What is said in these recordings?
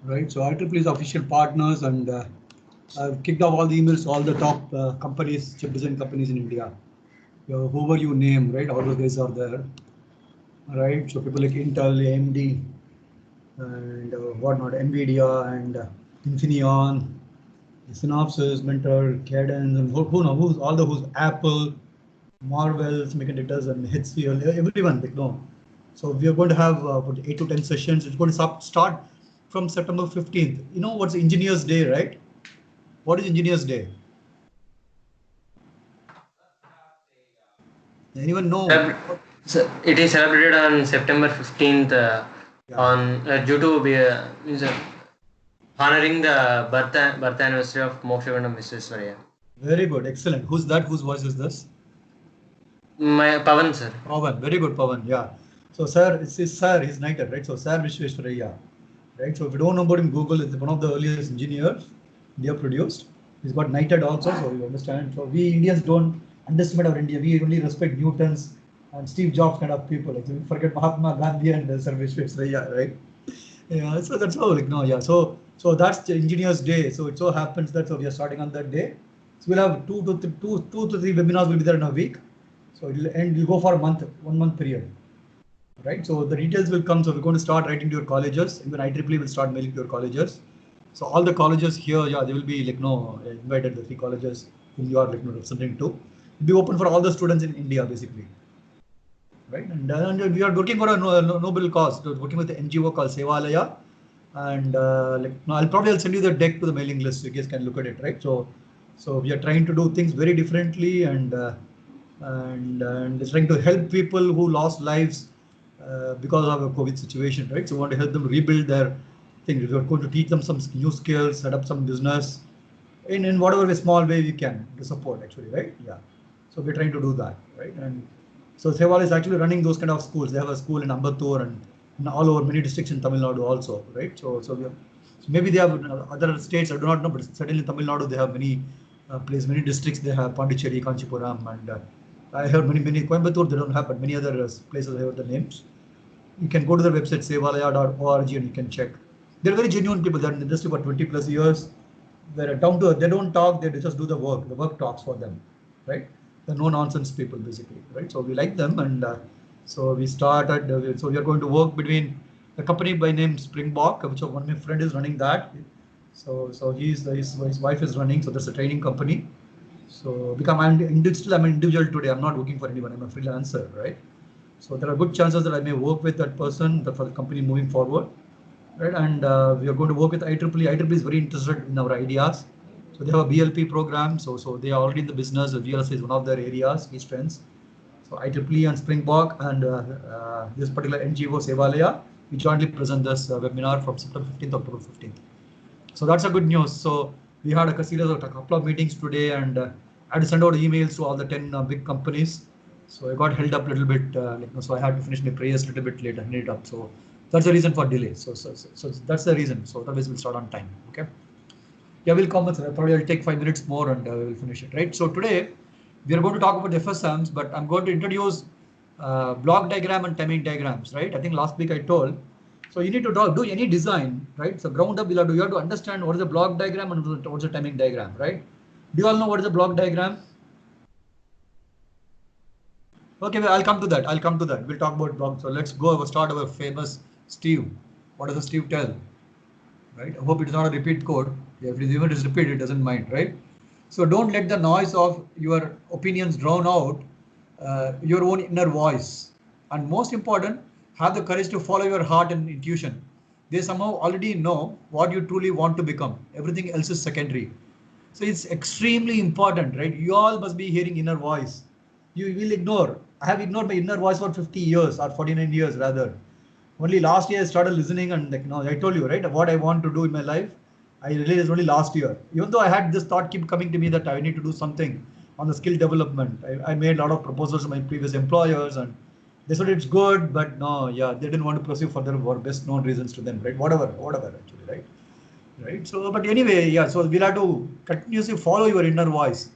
right? So IEEE is official partners, and I've kicked off all the emails to all the top companies, chip design companies in India. Whoever you name, right? All of these are there, right? So people like Intel, AMD, and whatnot, Nvidia, and Infineon, Synopsys, Mentor, Cadence, and who knows, who's all the who's Apple, Marvell, Semiconductors, and HCL, everyone, like, no. So we are going to have about 8 to 10 sessions. It's going to start from September 15th. You know what's Engineers Day, right? What is Engineers Day? Anyone know? So it is celebrated on September 15th Yeah, on due to means, honoring the birth anniversary of Mokshagundam Visvesvaraya. very good, excellent. Who's that? Whose voice is this? My Pavan sir. Pawan, very good, Pawan. Yeah. So, sir, it's his sir, he's knighted, right? So, Sir Vishwesvaraya, right? So, if you don't know about him, Google is one of the earliest engineers India produced. He's got knighted also, so you understand. So, we Indians don't underestimate our India. We only respect Newtons and Steve Jobs kind of people. Like, we forget Mahatma Gandhi and Sir Vishwesvaraya, right? Yeah. So that's how, like, no, yeah. So that's the Engineers Day. So it so happens that so we are starting on that day. So we'll have two to three webinars will be there in a week. So it'll end. We'll go for a month, 1 month period, right? So the details will come. So we're going to start writing to your colleges. Even IEEE will start mailing to your colleges. So all the colleges here, yeah, they will be like no invited. The three colleges whom you are like representing to, will be open for all the students in India basically, right? And we are working for a noble cause. We're working with the NGO called Sevalaya, and like no, I'll send you the deck to the mailing list so you guys can look at it, right? So we are trying to do things very differently, and trying to help people who lost lives because of a COVID situation, right? So we want to help them rebuild their things. We are going to teach them some new skills, set up some business in whatever way, small way we can to support actually, right? Yeah. So we're trying to do that, right? And so Seval is actually running those kind of schools. They have a school in Ambattur and in all over many districts in Tamil Nadu also, right? So maybe they have other states, I do not know, but certainly in Tamil Nadu they have many places, many districts. They have Pondicherry, Kanchipuram, and I heard many Coimbatore they don't have, but many other places I heard the names. You can go to their website sevalaya.org and you can check. They're very genuine people. They're in the industry for 20 plus years. They're down to earth. They don't talk. They just do the work. The work talks for them, right? They're no nonsense people basically, right? So we like them, and so we started. So we are going to work between the company by name Springbok, which one of my friend is running that. So his wife is running. So that's a training company. So become I'm still I'm an individual today. I'm not working for anyone. I'm a freelancer, right? So there are good chances that I may work with that person for the company moving forward, right? And we are going to work with IEEE. IEEE is very interested in our ideas. So they have a BLP program. So they are already in the business. VLSI is one of their areas, key strengths. So IEEE and Springbok and this particular NGO Sevalaya, we jointly present this webinar from September 15th, October 15th. So that's a good news. So we had a series of a couple of meetings today, and I had to send out emails to all the 10 big companies. So I got held up a little bit, so I had to finish my prayers a little bit later, ended up. So that's the reason for delay. So that's the reason. So otherwise we'll start on time. Okay. Yeah, we'll come. Probably I'll take 5 minutes more and we'll finish it. Right. So today we are going to talk about FSMs, but I'm going to introduce block diagram and timing diagrams. Right. I think last week I told. So you need to do any design, right? So ground up, you have to understand what is the block diagram and what's the timing diagram, right? Do you all know what is the block diagram? Okay, well, I'll come to that. I'll come to that. We'll talk about blocks. So let's go. We'll start our famous Steve. What does the Steve tell? Right? I hope it's not a repeat code. Yeah, if it is even is repeat, it doesn't mind, right? So don't let the noise of your opinions drown out your own inner voice. And most important, have the courage to follow your heart and intuition. They somehow already know what you truly want to become. Everything else is secondary. So it's extremely important, right? You all must be hearing inner voice. You will ignore. I have ignored my inner voice for 50 years or 49 years rather. Only last year I started listening, and like, I told you, right, what I want to do in my life. I realized only last year. Even though I had this thought keep coming to me that I need to do something on the skill development. I made a lot of proposals to my previous employers, and they said it's good, but no, yeah, they didn't want to pursue further for best known reasons to them, right? Whatever actually, right? Right. So, but anyway, yeah. So we'll have to continuously follow your inner voice.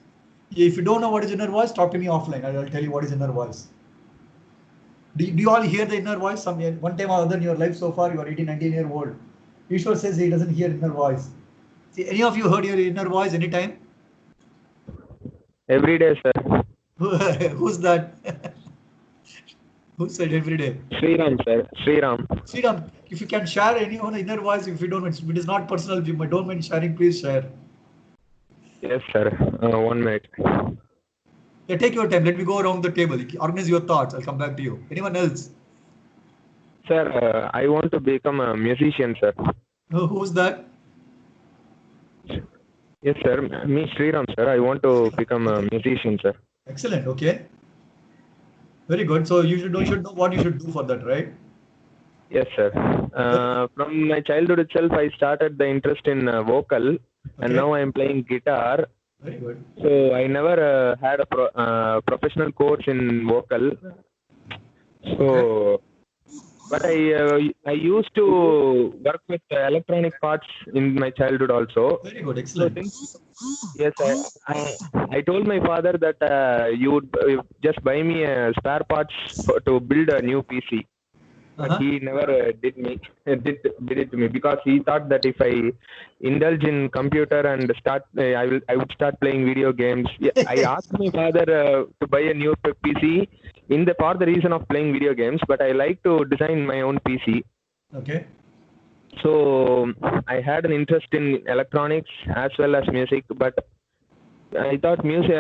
If you don't know what is inner voice, talk to me offline. I'll tell you what is inner voice. Do you all hear the inner voice? One time or other in your life so far, you are 18, 19-year-old. Ishwar says he doesn't hear inner voice. See, any of you heard your inner voice anytime? Every day, sir. Who's that? Who said every day? Sriram, sir. Sriram. Sriram, if you can share any one inner voice, if you don't, if it is not personal, if you don't mind sharing, please share. Yes, sir. 1 minute. Yeah, take your time. Let me go around the table. Organize your thoughts. I'll come back to you. Anyone else? Sir, I want to become a musician, sir. Who's that? Yes, sir. Me, Sriram, sir. I want to become a musician, sir. Excellent. Okay. Very good. So you should know what you should do for that, right? Yes, sir. From my childhood itself, I started the interest in vocal, and now I am playing guitar. Very good. So I never had a professional course in vocal. So, but I used to work with electronic parts in my childhood also. Very good. Excellent. So yes, I told my father that you would just buy me spare parts to build a new PC. But he never did it to me, because he thought that if I indulge in computer and I would start playing video games. I asked my father to buy a new PC for the reason of playing video games, but I like to design my own PC. Okay. So I had an interest in electronics as well as music, but I thought music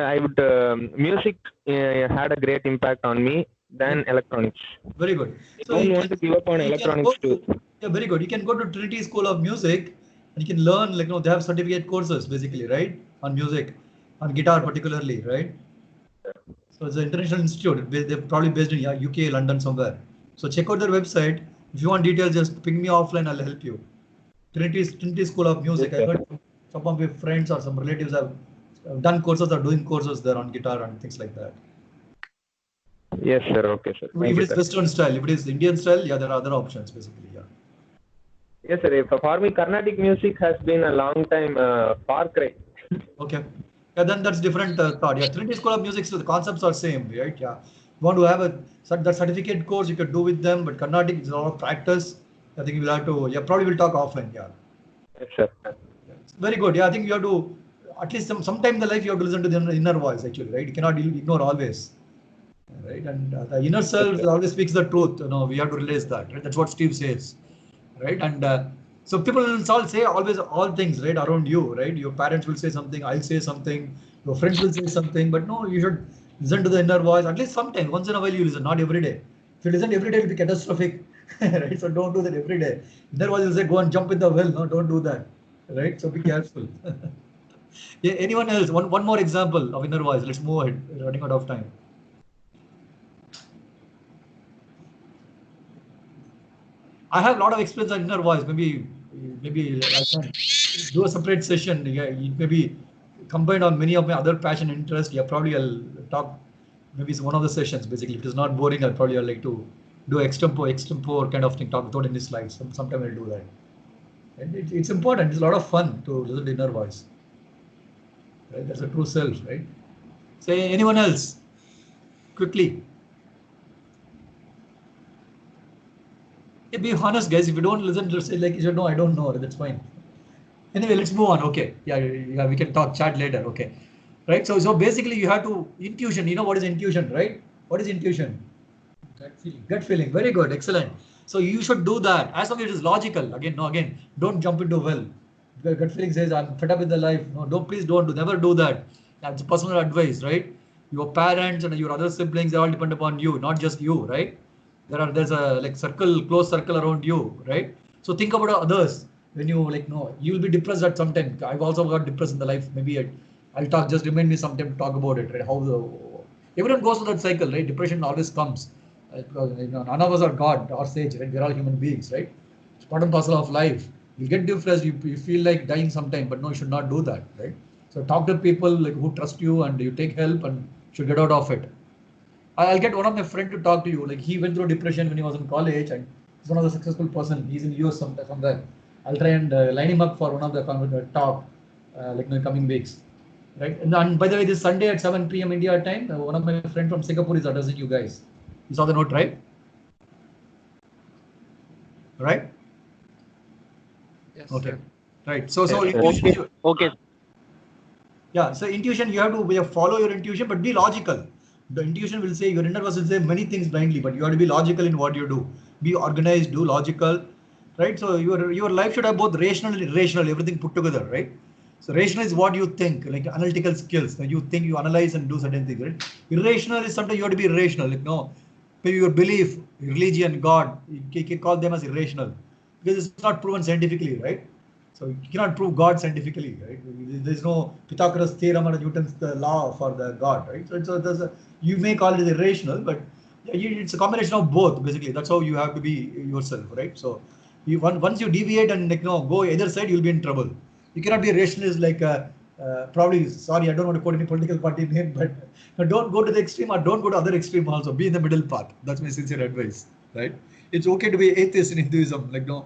had a great impact on me than electronics. Very good. So I don't want to give up on electronics too. Yeah, very good. You can go to Trinity School of Music and you can learn, like, they have certificate courses basically, right? On music, on guitar particularly, right? So it's an international institute. They're probably based in UK, London somewhere. So check out their website. If you want details, just ping me offline. I'll help you. Trinity School of Music. Yes, I heard some of my friends or some relatives have done courses or doing courses there on guitar and things like that. Yes, sir. Okay, sir. If it is Western style, if it is Indian style, yeah, there are other options basically. Yeah. Yes, sir. For me, Carnatic music has been a long time far cry. Okay. Yeah, then that's different thought. Yeah, Trinity School of Music, so the concepts are same, right? Yeah. You want to have that certificate course, you could do with them, but Carnatic is a lot of practice. I think we'll have to, probably we'll talk offline. Yeah. Yes, sir. Yeah, very good. Yeah, I think you have to, at least sometime in the life, you have to listen to the inner voice, actually, right? You cannot ignore always. Right, and the inner self always speaks the truth. We have to realize that. Right? That's what Steve says, right? And so people will all say always all things, right, around you, right? Your parents will say something, I'll say something, your friends will say something, but no, you should listen to the inner voice at least sometime. Once in a while, you listen, not every day. If you listen every day, it'll be catastrophic, right? So don't do that every day. Inner voice will say, go and jump in the well. No, don't do that, right? So be careful. Yeah, anyone else? One more example of inner voice. Let's move ahead. We're running out of time. I have a lot of experience on inner voice. Maybe I can do a separate session. Yeah, maybe combined on many of my other passion interests. Yeah, probably I'll talk. Maybe it's one of the sessions. Basically, if it is not boring, I'll like to do extempore kind of thing. Talk without any slides. Sometime I'll do that. And it's important. It's a lot of fun to listen to inner voice. Right? That's a true self, right? Say anyone else quickly. Be honest, guys. If you don't listen, just say like, no, I don't know. That's fine. Anyway, let's move on. Okay. Yeah, we can chat later. Okay. Right. So basically you have to intuition. You know what is intuition, right? What is intuition? Gut feeling. Gut feeling. Very good. Excellent. So you should do that as long as it is logical. Again, don't jump into well. Gut feeling says I'm fed up with the life. No, please don't never do that. That's personal advice, right? Your parents and your other siblings, they all depend upon you, not just you, right? There's a close circle around you, right? So think about others when you you'll be depressed at some time. I've also got depressed in the life. Maybe I'll talk. Just remind me sometime to talk about it, right? Everyone goes through that cycle, right? Depression always comes. None of us are God or sage, right? We're all human beings, right? It's part and parcel of life. You get depressed, you feel like dying sometime, but no, you should not do that, right? So talk to people who trust you and you take help and should get out of it. I'll get one of my friend to talk to you. He went through depression when he was in college and he's one of the successful person. He's in US somewhere. I'll try and line him up for one of the talk in the coming weeks. Right. And by the way, this Sunday at 7 p.m. India time, one of my friends from Singapore is addressing you guys. You saw the note, right? Right? Yes, Okay. sir. Right. So Yes, sir. intuition. Okay. Yeah. So intuition, you have to follow your intuition, but be logical. The intuition will say, your inner voice will say many things blindly, but you have to be logical in what you do. Be organized, do logical, right? So your life should have both rational and irrational, everything put together, right? So rational is what you think, like analytical skills. When you think, you analyze and do certain things, right? Irrational is sometimes you have to be irrational. Like no, maybe your belief, religion, God, you can call them as irrational because it's not proven scientifically, right? So you cannot prove God scientifically, right? There's no Pythagoras theorem or Newton's law for the God, right? So there's you may call it irrational, but it's a combination of both. Basically, that's how you have to be yourself, right? So once you deviate and go either side, you'll be in trouble. You cannot be a rationalist like probably. Sorry, I don't want to quote any political party name, but don't go to the extreme or don't go to other extreme also. Be in the middle path. That's my sincere advice, right? It's okay to be atheist in Hinduism, like no.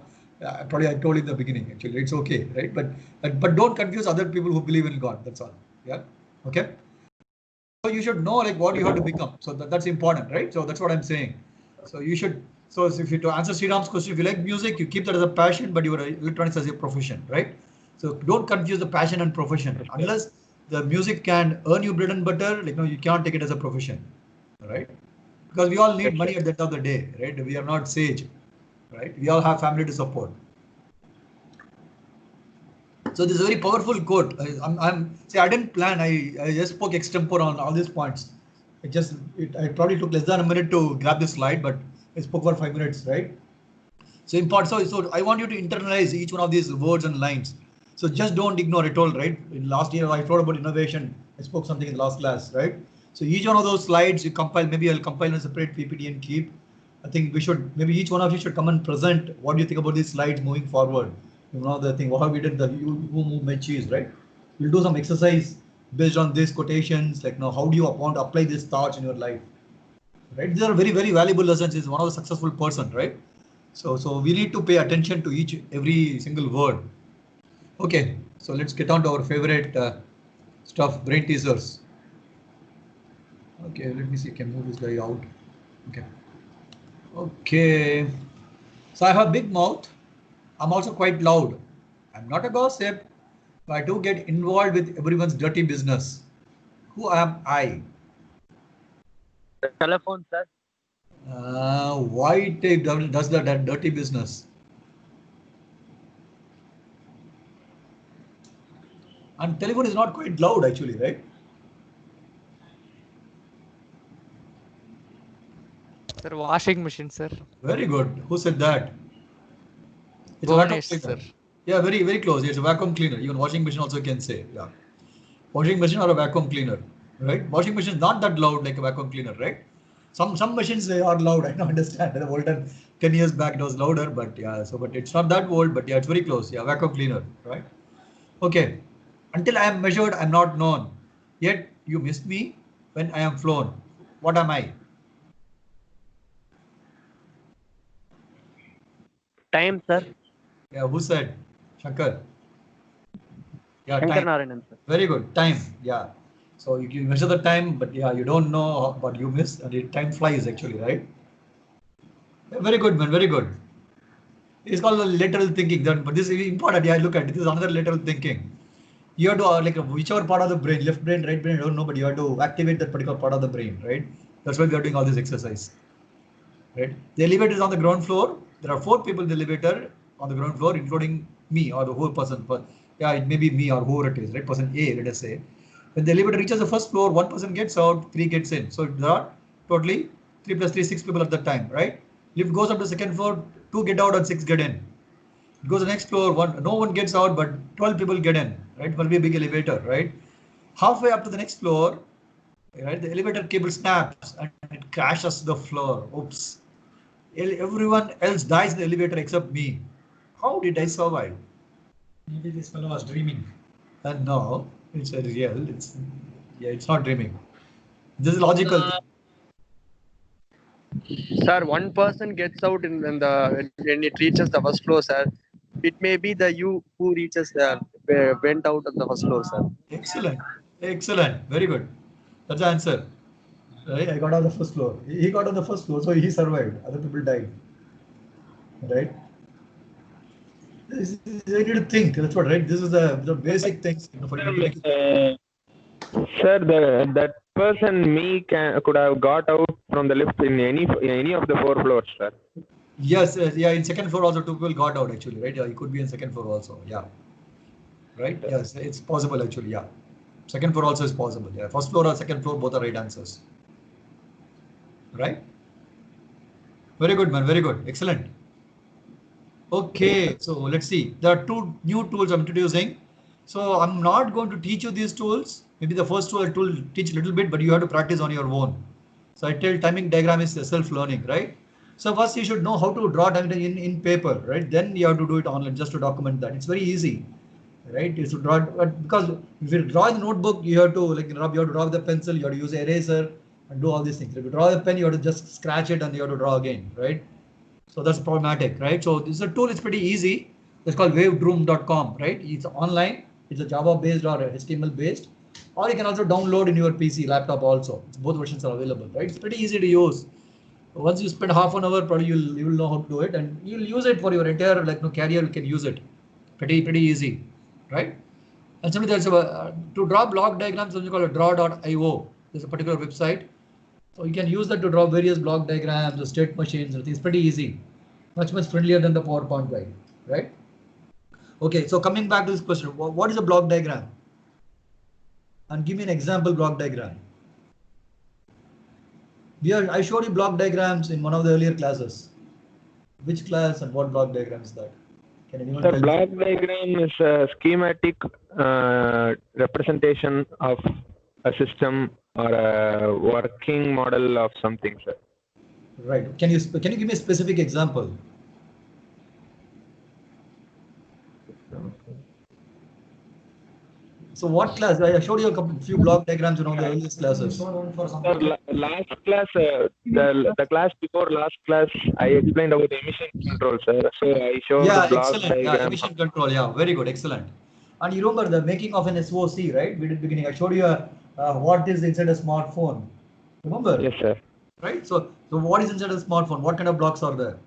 Probably I told in the beginning. Actually, it's okay, right? But don't confuse other people who believe in God. That's all. Yeah. Okay. So you should know like what you have to become. So that's important, right? So that's what I'm saying. So you should. So if you to answer Sriram's question, if you like music, you keep that as a passion, but your electronics as your profession, right? So don't confuse the passion and profession. Unless the music can earn you bread and butter, like no, you can't take it as a profession, right? Because we all need money at the end of the day, right? We are not sage, right? We all have family to support. So this is a very powerful quote. I didn't plan. I just spoke extempore on all these points. I probably took less than a minute to grab this slide, but I spoke for 5 minutes, right? So important. So I want you to internalize each one of these words and lines. So just don't ignore it all, right? In last year I told about innovation. I spoke something in the last class, right? So each one of those slides you compile. Maybe I'll compile a separate PPT and keep. I think we should, maybe each one of you should come and present what do you think about these slides moving forward. The thing, how we did the who move my cheese, right? We'll do some exercise based on these quotations, like now how do you want to apply these thoughts in your life, right? These are very, very valuable lessons. Is one of the successful person, right? So we need to pay attention to every single word. Okay, so let's get on to our favorite stuff, brain teasers. Okay, let me see, I can move this guy out. Okay. So I have a big mouth. I'm also quite loud. I'm not a gossip, but I do get involved with everyone's dirty business. Who am I? The telephone, sir. Why it does that dirty business? And telephone is not quite loud actually, right? Sir, washing machine, sir. Very good. Who said that? It's a Bhuvanesh, vacuum cleaner. sir. Yeah, very, very close. It's a vacuum cleaner. Even washing machine also can say, yeah. Washing machine or a vacuum cleaner, right? Washing machine is not that loud like a vacuum cleaner, right? Some machines they are loud. I don't understand. The older 10 years back it was louder, but yeah. So, but it's not that old. But yeah, it's very close. Yeah, vacuum cleaner, right? Okay. Until I am measured, I am not known. Yet you missed me when I am flown. What am I? Time, sir. Yeah, who said? Shankar. Yeah, Shankar time. Narayanan, sir. Very good. Time. Yeah. So you measure the time, but yeah, you don't know what you miss, and time flies actually, right? Yeah, very good, man. Very good. It's called lateral thinking. But this is important. Yeah, look at it. This is another lateral thinking. You have to like whichever part of the brain, left brain, right brain, I don't know, but you have to activate that particular part of the brain, right? That's why we are doing all this exercise, right? The elevator is on the ground floor. There are 4 people in the elevator on the ground floor, including me or the whole person. But yeah, it may be me or whoever it is, right? Person A, let us say. When the elevator reaches the first floor, 1 person gets out, 3 gets in. So there are totally 3 plus 3, 6 people at that time, right? Lift goes up to the second floor, 2 get out and 6 get in. It goes to the next floor, no one gets out, but 12 people get in, right? It will be a big elevator, right? Halfway up to the next floor, right? The elevator cable snaps and it crashes the floor. Oops. Everyone else dies in the elevator except me. How did I survive? Maybe this fellow was dreaming. And no, it's a real. It's not dreaming. This is logical. Sir, one person gets out when it reaches the first floor, sir. It may be the you who reaches went out of the first floor, sir. Excellent. Excellent. Very good. That's the answer. Right? I got on the first floor. He got on the first floor, so he survived. Other people died. Right? You need to think. That's what, right? This is the basic things. For you to make it. Sir, that person could have got out from the lift in any of the 4 floors, sir. Yes, yeah. In second floor also 2 people got out actually, right? Yeah, you could be in second floor also. Yeah. Right. Yes, it's possible actually. Yeah. Second floor also is possible. Yeah. First floor or second floor, both are right answers. Right. Very good, man. Very good. Excellent. Okay, so let's see. There are 2 new tools I'm introducing. So I'm not going to teach you these tools. Maybe the first tool I will teach a little bit, but you have to practice on your own. So I tell timing diagram is self-learning, right? So first you should know how to draw timing in paper, right? Then you have to do it online just to document that. It's very easy, right? You should draw it, because if you draw in the notebook, you have to you have to draw with the pencil, you have to use eraser and do all these things. If you draw the pen, you have to just scratch it and you have to draw again, right? So that's problematic, right? So this is a tool, it's pretty easy. It's called wavedroom.com, right? It's online. It's a Java based or HTML based, or you can also download in your PC, laptop also. Both versions are available, right? It's pretty easy to use. Once you spend half an hour, probably you will know how to do it, and you'll use it for your entire career. You can use it. Pretty easy, right? And simply there's to draw block diagrams, something called a draw.io. There's a particular website. So you can use that to draw various block diagrams, or state machines, and it's pretty easy. Much friendlier than the PowerPoint guide, right? Okay, so coming back to this question, what is a block diagram? And give me an example block diagram. I showed you block diagrams in one of the earlier classes. Which class and what block diagram is that? Can anyone tell me? Block diagram is a schematic representation of a system or a working model of something, sir. Right. Can you give me a specific example? So what class? I showed you a few block diagrams in all the earliest classes. Sir, last class, the class before last class, I explained about emission control, sir. So I showed the block diagram. Yeah, emission control. Yeah, very good, excellent. And you remember the making of an SOC, right? We did beginning. I showed you what is inside a smartphone. Remember? Yes, sir. Right. So what is inside a smartphone? What kind of blocks are there?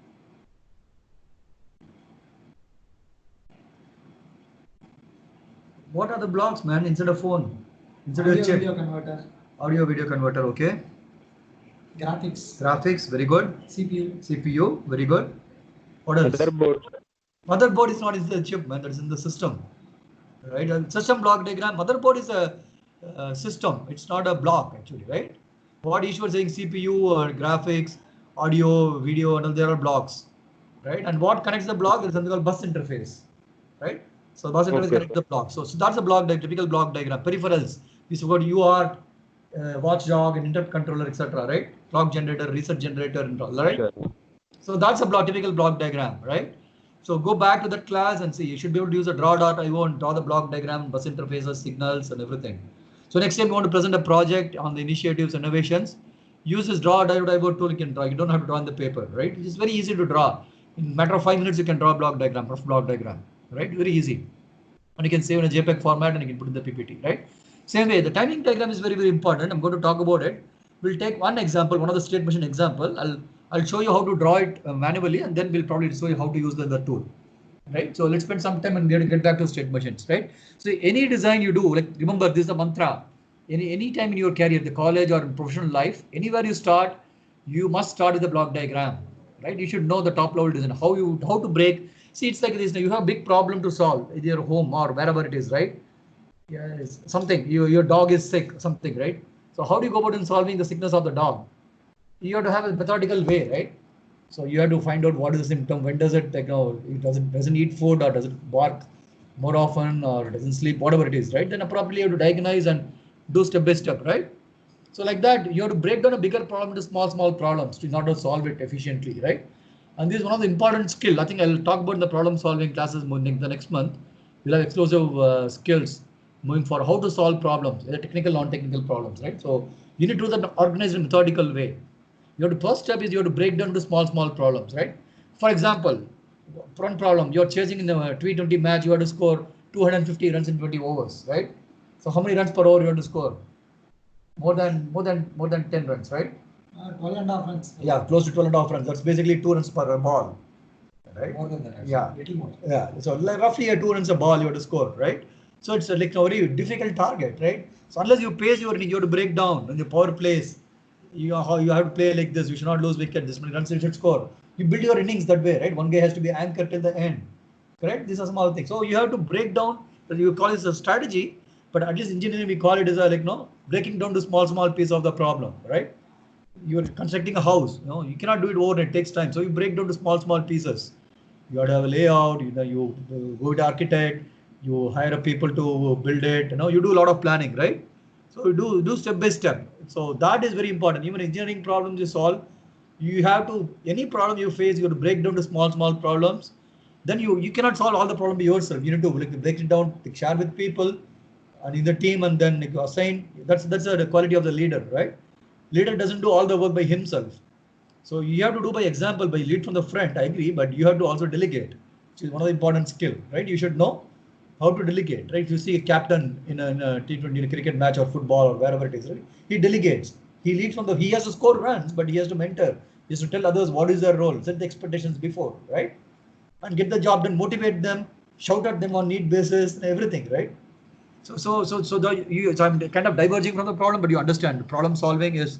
What are the blocks, man, inside a phone? Inside a chip? Video converter. Audio video converter, okay. Graphics, very good. CPU, very good. What else? Motherboard. Motherboard is not in the chip, man. That is in the system, right? A system block diagram. Motherboard is a system. It's not a block actually, right? What Ishwar saying, CPU or graphics, audio, video, and all there are blocks, right? And what connects the block? There is something called bus interface, right? So bus interface connects the block. So that's a block, typical block diagram. Peripherals. This is what UART, watchdog, and interrupt controller, etc. Right? Clock generator, reset generator, and all, right? Sure. So that's a typical block diagram, right? So go back to that class and see. You should be able to use a draw.io and draw the block diagram, bus interfaces, signals, and everything. So next time you want to present a project on the initiatives, innovations, use this draw.io tool. You can draw. You don't have to draw on the paper, right? It's very easy to draw. In a matter of 5 minutes, you can draw a block diagram, rough block diagram, right? Very easy. And you can save in a JPEG format and you can put in the PPT, right? Same way, the timing diagram is very important. I'm going to talk about it. We'll take one example, one of the state machine example. I'll show you how to draw it manually, and then we'll probably show you how to use the tool, right? So let's spend some time and get back to state machines, right? So any design you do, like remember this is a mantra. Any time in your career, the college or in professional life, anywhere you start, you must start with the block diagram, right? You should know the top level design, how to break. See, it's like this. Now you have a big problem to solve in your home or wherever it is, right? Yes, something. Your dog is sick, something, right? So how do you go about in solving the sickness of the dog? You have to have a methodical way, right? So you have to find out what is the symptom. When does it, it doesn't eat food, or does it bark more often, or doesn't sleep, whatever it is, right? Then appropriately you have to diagnose and do step by step, right? So like that, you have to break down a bigger problem into small problems in order to solve it efficiently, right? And this is one of the important skills. I think I'll talk about in the problem solving classes the next month. We'll have explosive skills moving forward, how to solve problems, either technical, non-technical problems, right? So you need to do that in an organized and methodical way. First step is you have to break down into small problems, right? For example, one problem, you're chasing in the T20 match, you have to score 250 runs in 20 overs, right? So how many runs per over you have to score? More than 10 runs, right? 12.5 runs. Yeah, close to 12.5 runs. That's basically 2 runs per ball, right? More than that. Actually. Yeah. Little more. Yeah. So like roughly a 2 runs a ball you have to score, right? So it's like a very difficult target, right? So unless you pace your innings, you have to break down in the power plays. How you have to play like this. You should not lose wicket. This many runs you should score. You build your innings that way, right? One guy has to be anchored till the end, correct? These are small things. So you have to break down. You call it a strategy, but at least engineering we call it as a breaking down to small piece of the problem, right? You're constructing a house. You cannot do it overnight. It takes time. So you break down to small pieces. You have to have a layout. You go with the architect. You hire people to build it. You do a lot of planning, right? So you do step by step. So that is very important. Even engineering problems you solve, you have to, any problem you face, you have to break down to small problems. Then you cannot solve all the problem by yourself. You need to break it down, share with people and in the team, and then you assign. That's the quality of the leader, right? Leader doesn't do all the work by himself. So you have to do by example, by lead from the front, I agree, but you have to also delegate, which is one of the important skill, right? You should know how to delegate, right? If you see a captain in a T20 in a cricket match or football or wherever it is, right? He delegates. He leads from he has to score runs, but he has to mentor. He has to tell others what is their role, set the expectations before, right? And get the job done, motivate them, shout at them on need basis, and everything, right? So I'm kind of diverging from the problem, but you understand problem solving is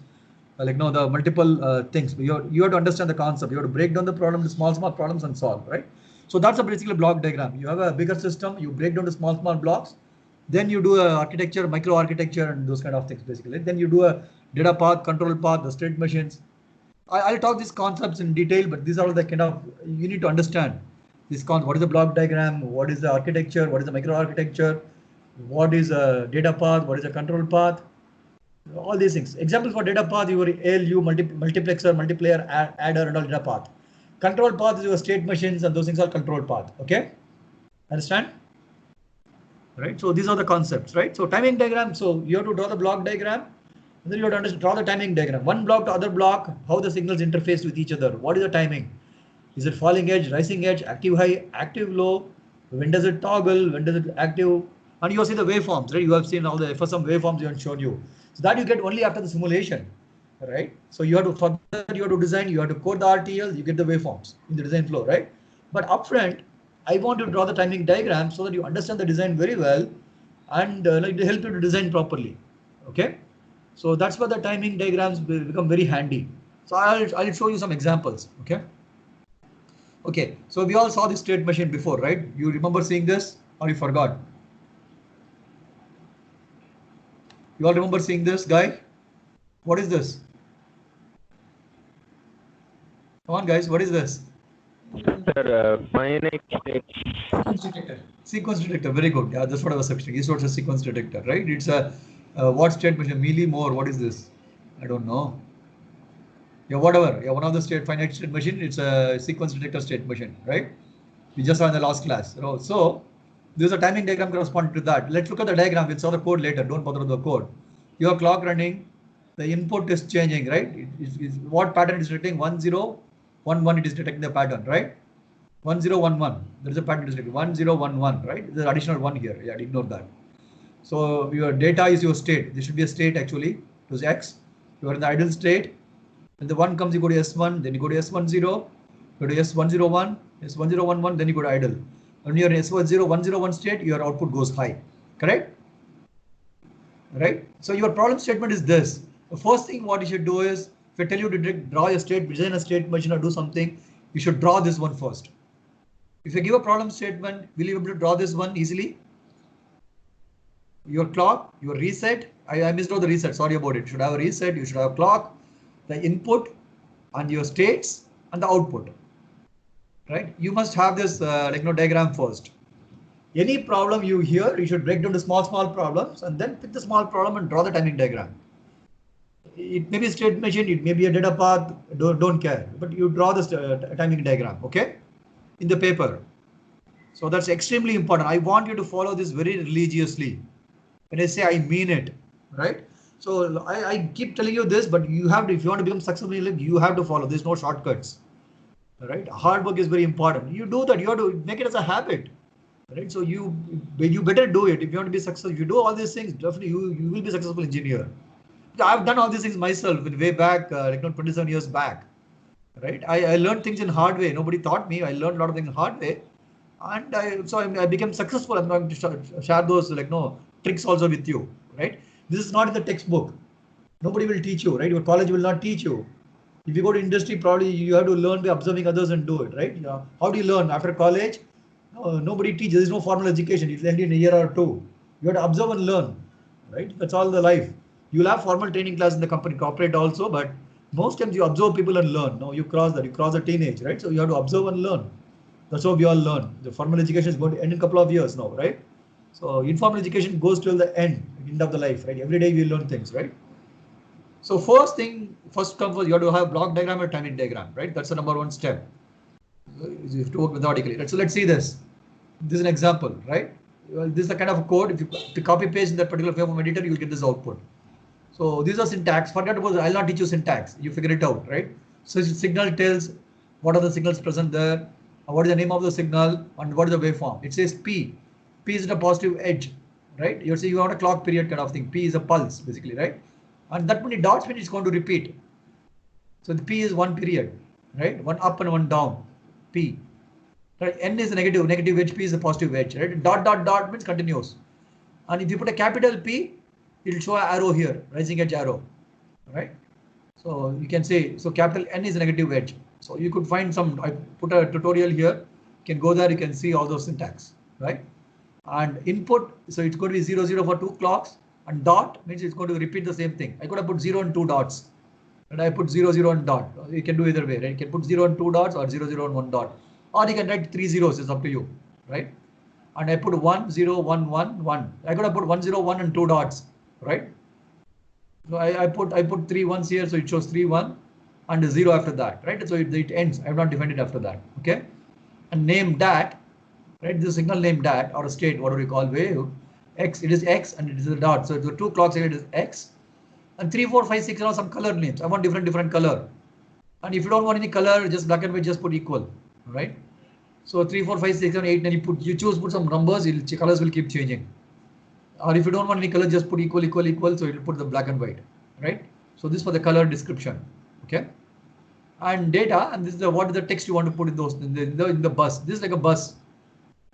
the multiple things. You have to understand the concept. You have to break down the problem to small problems and solve, right? So that's basically a block diagram. You have a bigger system, you break down to small blocks, then you do a architecture, micro architecture, and those kind of things basically. Then you do a data path, control path, the state machines. I'll talk these concepts in detail, but these are all the kind of, you need to understand this concept. What is the block diagram? What is the architecture? What is the micro architecture? What is a data path? What is a control path? All these things. Example for data path, your ALU, multiplexer, multiplayer, adder, and all data path. Control path is your state machines, and those things are control path. Okay, understand? Right. So these are the concepts, right? So timing diagram. So you have to draw the block diagram, and then you have to draw the timing diagram. One block to other block, how the signals interface with each other. What is the timing? Is it falling edge, rising edge, active high, active low? When does it toggle? When does it active? And you have seen the waveforms, right? You have seen all the FSM waveforms you have shown you. So that you get only after the simulation, right? So you have to, for that you have to design, you have to code the RTL, you get the waveforms in the design flow, right? But upfront, I want to draw the timing diagram so that you understand the design very well and to help you to design properly, okay? So that's where the timing diagrams become very handy. So I'll show you some examples, okay? Okay, so we all saw this state machine before, right? You remember seeing this or you forgot? You all remember seeing this guy? What is this? Come on, guys. What is this? Sir, finite state. Sequence detector. Sequence detector. Very good. Yeah, that's what I was expecting. It's a sequence detector, right? It's a what state machine? Mealy Moore. What is this? I don't know. Yeah, whatever. Yeah, one of the finite state machine. It's a sequence detector state machine, right? We just saw in the last class. So there's a timing diagram corresponding to that. Let's look at the diagram. We'll saw the code later. Don't bother with the code. Your clock running. The input is changing, right? What pattern is detecting? 1011. It is detecting the pattern, right? 1011. There is a pattern detecting 1011, right? There's an additional one here. Yeah, ignore that. So your data is your state. This should be a state actually. It was X. You are in the idle state. When the one comes, you go to S1. Then you go to S10. Go to S101. S1011. Then you go to idle. When you're in S101 state, your output goes high. Correct? Right? So your problem statement is this. The first thing what you should do is, if I tell you to draw a state, design a state machine or do something, you should draw this one first. If you give a problem statement, will you be able to draw this one easily? Your clock, your reset. I missed out the reset. Sorry about it. You should have a reset. You should have a clock, the input, and your states and the output. Right? You must have this diagram first. Any problem you hear, you should break down to small problems and then pick the small problem and draw the timing diagram. It may be a state machine, it may be a data path, don't care, but you draw this timing diagram, okay, in the paper. So that's extremely important. I want you to follow this very religiously. When I say I mean it, right? So I keep telling you this, but you have to, if you want to become successful, you have to follow. There's no shortcuts, right? Hard work is very important. You do that, you have to make it as a habit. Right, so you better do it if you want to be successful. If you do all these things, definitely you will be a successful engineer. I've done all these things myself way back, 27 years back. right? I learned things in hard way. Nobody taught me. I learned a lot of things in hard way, and I became successful. I'm going to share those tricks also with you, right? This is not in the textbook. Nobody will teach you, right? Your college will not teach you. If you go to industry, probably you have to learn by observing others and do it, right? Yeah. How do you learn after college? Nobody teaches. There is no formal education. It's only in a year or two. You have to observe and learn, right? That's all the life. You'll have formal training class in the company, corporate also, but most times you observe people and learn. No, you cross that. You cross the teenage, right? So you have to observe and learn. That's how we all learn. The formal education is going to end in a couple of years now, right? So informal education goes till the end of the life, right? Every day we learn things, right? So first come first, you have to have block diagram or timing diagram, right? That's the number one step. You have to work methodically. Right? So let's see this. This is an example, right? This is the kind of code. If you copy paste in that particular frame of editor, you'll get this output. So these are syntax. Forget about. I'll not teach you syntax. You figure it out, right? So signal tells what are the signals present there, what is the name of the signal, and what is the waveform. It says P. P is the positive edge, right? You're saying you want a clock period kind of thing. P is a pulse, basically, right? And that many dots means it's going to repeat. So the P is one period, right? One up and one down. P. Right? N is a negative edge. P is a positive edge, right? Dot means continuous. And if you put a capital P, it will show an arrow here, rising edge arrow, right? So you can say, so capital N is a negative edge. So you could find some, I put a tutorial here. You can go there, you can see all those syntax, right? And input, so it's going to be 0, 0 for 2 clocks, and dot means it's going to repeat the same thing. I could have put 0 and 2 dots, and I put 0, 0 and dot. You can do either way, right? You can put 0 and 2 dots or 0, 0 and 1 dot. Or you can write 3 zeros, it's up to you, right? And I put 1, 0, 1, 1, 1. I could have put 1, 0, 1 and 2 dots, right? So I put 3 ones here, so it shows 3, 1 and a 0 after that, right? So it ends. I have not defined it after that, okay? And name dat, right? This signal name dat or a state, what do we call wave? X, it is X and it is a dot. So the 2 clocks here it is X. And 3, 4, 5, 6 are some color names. I want different color. And if you don't want any color, just black and white, just put equal, right? So 3, 4, 5, 6, 7, 8, and you put some numbers, colors will keep changing. Or if you don't want any color, just put equal. So it will put the black and white, right? So this for the color description, okay? And data, and this is what is the text you want to put in those in the bus. This is like a bus,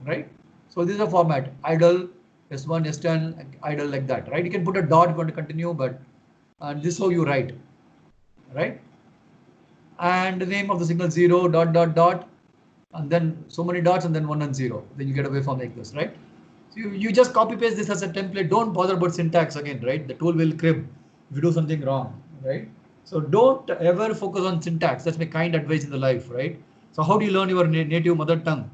right? So this is a format: idle, S1, S10, idle, like that, right? You can put a dot if you want to continue, but and this is how you write, right? And the name of the signal 0, dot, and then so many dots, and then 1 and 0. Then you get a waveform like this, right? So you just copy paste this as a template. Don't bother about syntax again, right? The tool will crib if you do something wrong, right? So don't ever focus on syntax. That's my kind advice in the life, right? So how do you learn your native mother tongue?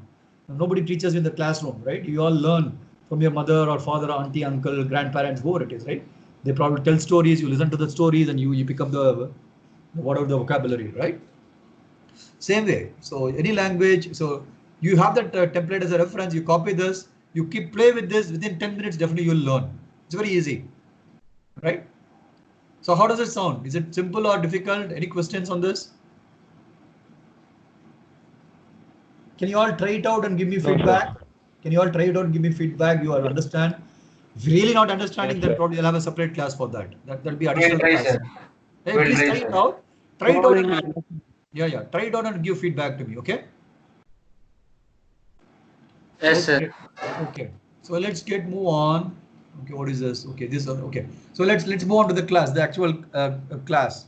Nobody teaches you in the classroom, right? You all learn from your mother or father or auntie, uncle, grandparents, whoever it is, right? They probably tell stories, you listen to the stories, and you become the whatever the vocabulary, right? Same way. So any language, so you have that template as a reference, you copy this, you keep play with this, within 10 minutes, definitely you'll learn. It's very easy, right? So how does it sound? Is it simple or difficult? Any questions on this? Can you all try it out and give me feedback? Can you all try it out and give me feedback? You all understand? If you're really not understanding, then probably I'll have a separate class for that. That'll be additional class. Hey, please try it out. Try it out and try it out and give feedback to me, okay? Yes, sir. Okay. So let's move on. Okay, what is this? Okay, this one. Okay. So let's move on to the class, the actual class.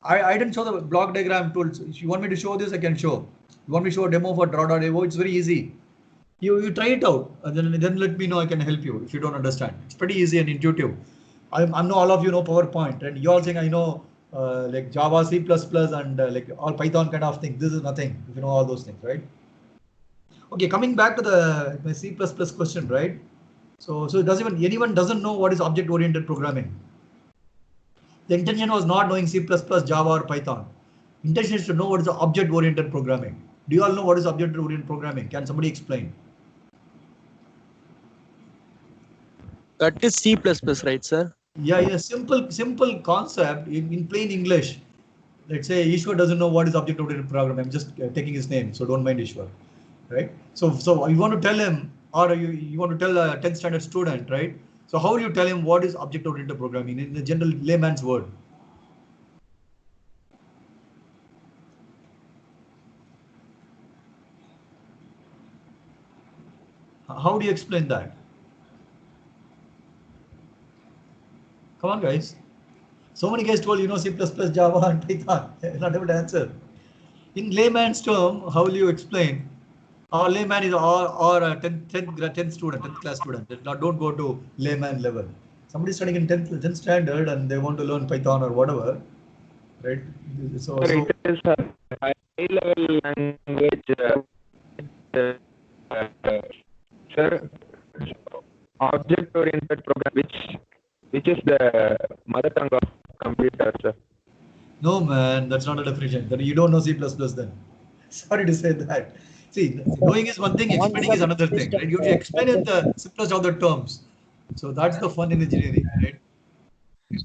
I didn't show the block diagram tool. So if you want me to show this, I can show. You want me to show a demo for draw.io? It's very easy. You try it out and then let me know. I can help you if you don't understand. It's pretty easy and intuitive. I know all of you know PowerPoint, and you all think I know like Java, C++, and like all Python kind of things. This is nothing if you know all those things, right? Okay, coming back to my C++ question, right? So anyone doesn't know what is object-oriented programming. The intention was not knowing C++, Java, or Python. Intention is to know what is the object-oriented programming. Do you all know what is object-oriented programming? Can somebody explain? That is C++, right, sir? Yeah, simple concept in plain English. Let's say Ishwar doesn't know what is object-oriented programming. I'm just taking his name, so don't mind Ishwar, right? So you want to tell him, or you want to tell a 10th standard student, right? So how do you tell him what is object-oriented programming in the general layman's word? how do you explain that? Come on, guys. So many guys told, C++, Java, and Python. Not able to answer. In layman's term, how will you explain? Our layman is or a 10th student, 10th class student. Don't go to layman level. Somebody studying in 10th standard and they want to learn Python or whatever, right? So it is a high level language. Sir, object oriented program, which is the mother tongue of computer, sir. no, man, that's not a definition. Then you don't know C++ then. Sorry to say that. See, knowing is one thing, explaining is another thing. Right? You have to explain in the simplest of the terms. So that's the fun in engineering, right?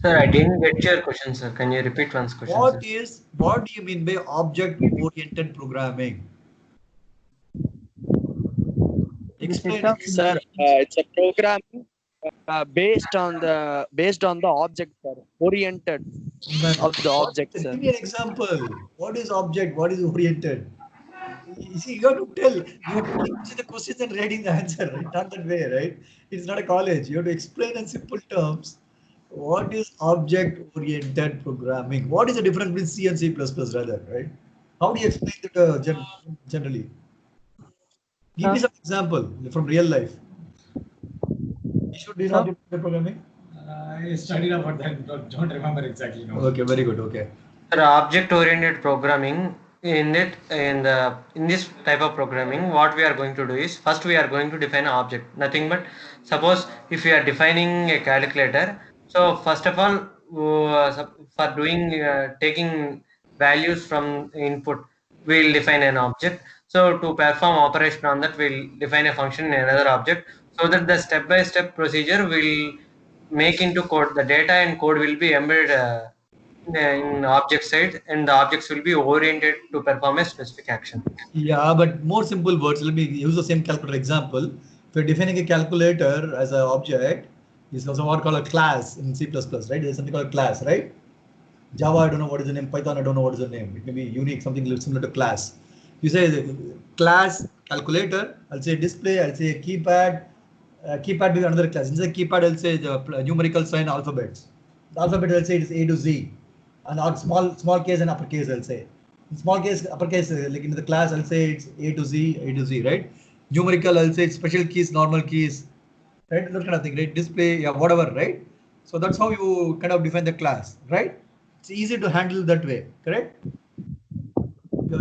Sir, I didn't get your question, sir. Can you repeat once question, sir? What do you mean by object-oriented programming? Explain. Sir, it's a program based on the object, sir. Oriented of the object, sir. Give me an example. What is object? What is oriented? You see, you have to tell. You have to answer the questions and writing the answer, right? Not that way, right? It's not a college. You have to explain in simple terms. What is object-oriented programming? What is the difference between C and C++ rather, right? How do you explain that generally? Give me some example from real life. You should do object-oriented programming. I studied about that, but don't remember exactly. No. Okay, very good. Okay. Sir, object-oriented programming, in this type of programming, what we are going to do is, first we are going to define an object. Nothing but, suppose if we are defining a calculator, so first of all, for doing taking values from input, we will define an object. So to perform operation on that, we will define a function in another object, so that the step-by-step procedure will make into code. The data and code will be embedded in object side, and the objects will be oriented to perform a specific action. Yeah, but more simple words. Let me use the same calculator example. If you're defining a calculator as an object, it's also what called a class in C++, right? There's something called a class, right? Java, I don't know what is the name. Python, I don't know what is the name. It may be unique, something similar to class. You say class calculator, I'll say display, I'll say keypad. Keypad will be another class. Inside keypad, I'll say the numerical sign alphabets. The alphabet, I'll say it is A to Z. And small case and uppercase, I'll say. In small case, uppercase, like in the class, I'll say it's A to Z, right? Numerical, I'll say it's special keys, normal keys, right? That kind of thing, right? Display, yeah, whatever, right? So that's how you kind of define the class, right? It's easy to handle that way, correct?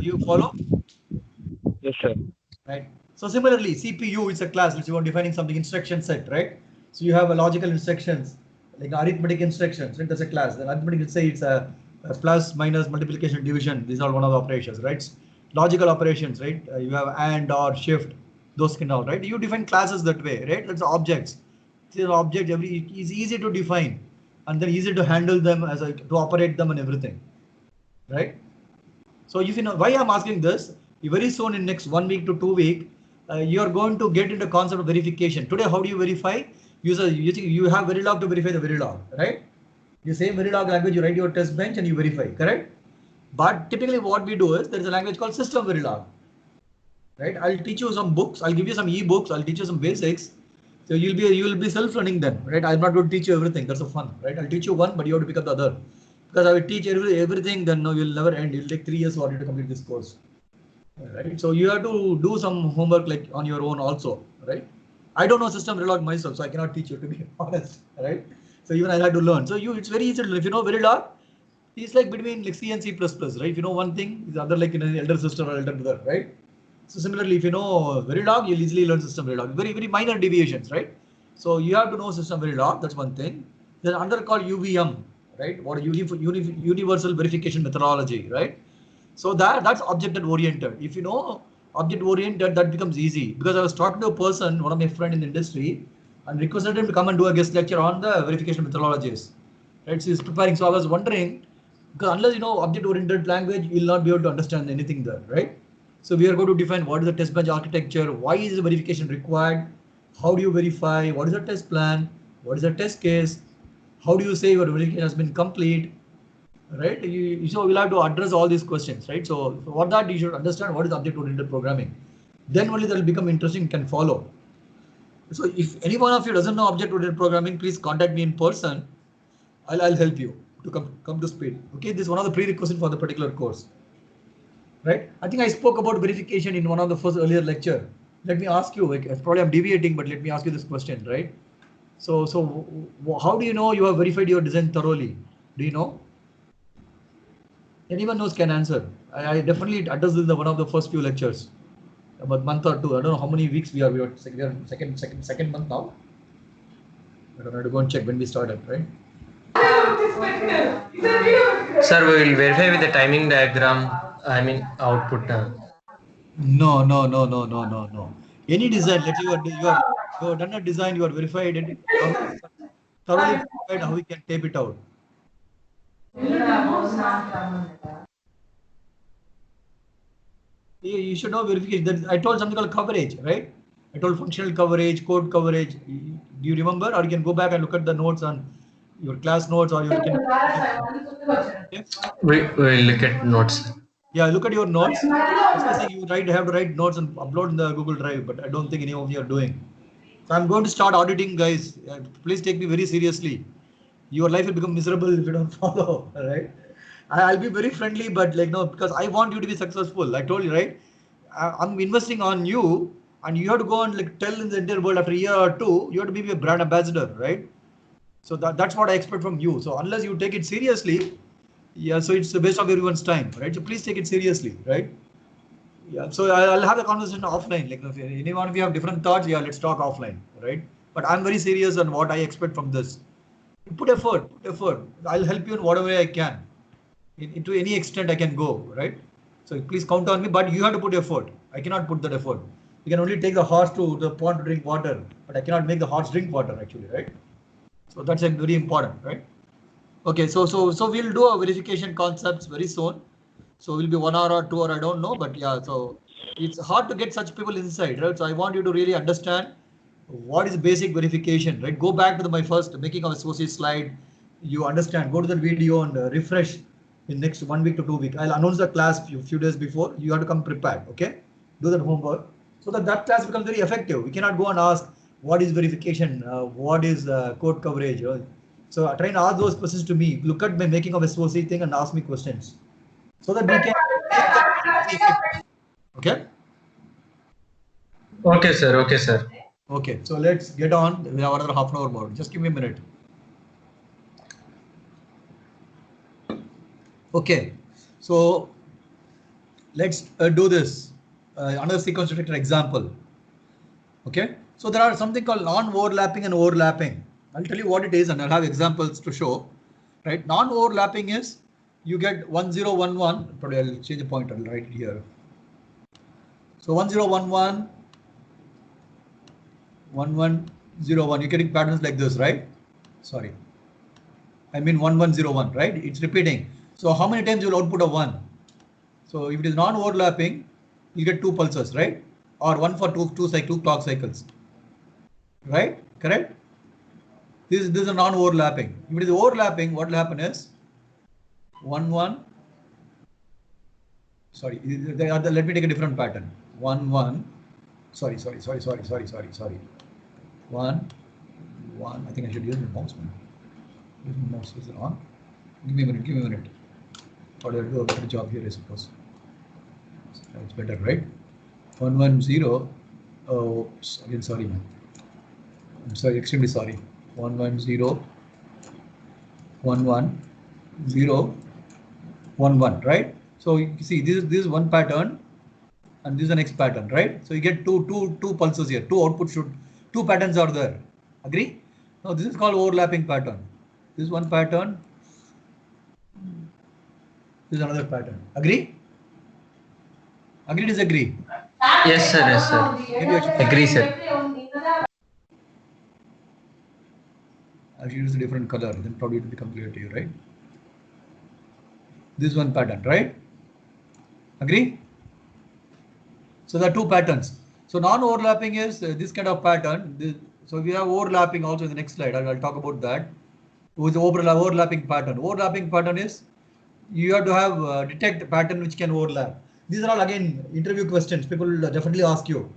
You follow? Yes, sir. Right. So similarly, CPU is a class which you are defining something instruction set, right? So you have a logical instructions, like arithmetic instructions, right? That's a class. The arithmetic, let's say it's a plus, minus, multiplication, division. These are one of the operations, right? Logical operations, right? You have AND, OR, shift, those kind of, right? You define classes that way, right? That's objects. See, the object is easy to define, and then easy to handle them to operate them and everything, right? So if you know why I'm asking this, very soon in next 1 week to 2 weeks, you are going to get into the concept of verification. Today, how do you verify? You have Verilog to verify the Verilog, right? You say Verilog language, you write your test bench and you verify, correct? But typically what we do is there is a language called system Verilog, right? I'll teach you some books, I'll give you some e-books, I'll teach you some basics. So you will be self-learning then, right? I'm not going to teach you everything. That's a fun, right? I'll teach you one, but you have to pick up the other. Because I will teach everything, then no, you'll never end. It'll take 3 years for you to complete this course, right? So you have to do some homework like on your own also, right? I don't know system Verilog myself, so I cannot teach you, to be honest, right? So even I had to learn. So it's very easy to learn. If you know Verilog, it's like between like C and C++, right? If you know one thing, the other like an elder sister or elder brother, right? So similarly, if you know Verilog, you'll easily learn system Verilog. Very, very minor deviations, right? So you have to know system Verilog. That's one thing. There's another called UVM, right? What universal verification methodology, right? So that's object-oriented. If you know object-oriented, that becomes easy. Because I was talking to a person, one of my friends in the industry, and requested him to come and do a guest lecture on the verification methodologies. Right? So he's preparing. So I was wondering, because unless you know object-oriented language, you'll not be able to understand anything there, right? So we are going to define what is the test bench architecture, why is the verification required, how do you verify, what is the test plan, what is the test case, how do you say your verification has been complete, right? So we'll have to address all these questions, right? So for that, you should understand what is object-oriented programming. Then only that will become interesting, can follow. So if any one of you doesn't know object-oriented programming, please contact me in person. I'll help you to come to speed. Okay, this is one of the prerequisites for the particular course. Right? I think I spoke about verification in one of the first earlier lecture. Let me ask you, like, probably I'm deviating, but let me ask you this question, right? So how do you know you have verified your design thoroughly? Do you know? Anyone knows can answer. I definitely addressed this in one of the first few lectures, about month or two. I don't know how many weeks we are. We are second month now. I don't know, to go and check when we started, right? Sir, we will verify with the timing diagram. I mean output. No. Any design, let's say you have done a design, you are verified it, thoroughly verified, how we can tape it out. You should know verification. I told something called coverage, right? I told functional coverage, code coverage. Do you remember? Or you can go back and look at the notes on your class notes, or you can. Okay? We will look at notes. Yeah, look at your notes. You have to write notes and upload in the Google Drive, but I don't think any of you are doing. So I'm going to start auditing, guys. Please take me very seriously. Your life will become miserable if you don't follow, right? I'll be very friendly, but like, no, because I want you to be successful. I told you, right? I'm investing on you, and you have to go and like tell in the entire world after a year or two, you have to be a brand ambassador, right? So that's what I expect from you. So unless you take it seriously, yeah, so it's the waste of everyone's time, right? So please take it seriously, right? Yeah, so I'll have the conversation offline. Like if any one of you have different thoughts, yeah, let's talk offline, right? But I'm very serious on what I expect from this. Put effort. I'll help you in whatever way I can. To any extent I can go, right? So please count on me, but you have to put effort. I cannot put that effort. You can only take the horse to the pond to drink water, but I cannot make the horse drink water actually, right? So that's very important, right? Okay, so we'll do our verification concepts very soon. So we'll be 1 hour or 2 hour, I don't know, but yeah, so it's hard to get such people inside, right? So I want you to really understand what is basic verification, right? Go back to my first making of associate slide. You understand, go to the video and refresh in next 1 week to 2 weeks. I'll announce the class few days before. You have to come prepared, okay? Do that homework so that class becomes very effective. We cannot go and ask what is verification, what is code coverage. So try and ask those questions to me. Look at my making of SOC thing and ask me questions so that we can make that effective. Okay? Okay, sir. Okay, sir. Okay, so let's get on. We have another half an hour more. Just give me a minute. Okay, so let's do this. Another sequence detector example. Okay, so there are something called non-overlapping and overlapping. I'll tell you what it is and I'll have examples to show. Right, non-overlapping is you get 1011. Probably I'll change the pointer right here. So 1011, 1101. You're getting patterns like this, right? Sorry, I mean 1101, right? It's repeating. So how many times you will output a 1? So if it is non-overlapping, you get 2 pulses, right? Or 1 for 2 clock cycles, right? Correct? This is a non-overlapping. If it is overlapping, what will happen is 1 sorry, let me take a different pattern. 1 sorry. 1 I think I should use my mouse. Use my mouse. Is it on? Give me a minute. How do I do a better job here, I suppose? That's better, right? 110. Oh, again, sorry, man. I'm sorry, extremely sorry. 110, 11, right? So you see, this is one pattern, and this is the next pattern, right? So you get two pulses here. Two patterns are there. Agree? Now this is called overlapping pattern. This is one pattern. This is another pattern. Agree? Agree, disagree? Yes, sir. Yes, sir. Maybe I should Agree, sir. use a different color, then probably it will become clear to you, right? This one pattern, right? Agree? So there are two patterns. So non-overlapping is this kind of pattern. So we have overlapping also in the next slide. I'll talk about that. With the overlapping pattern. Overlapping pattern is you have to have detect pattern which can overlap. These are all again interview questions. People will definitely ask you.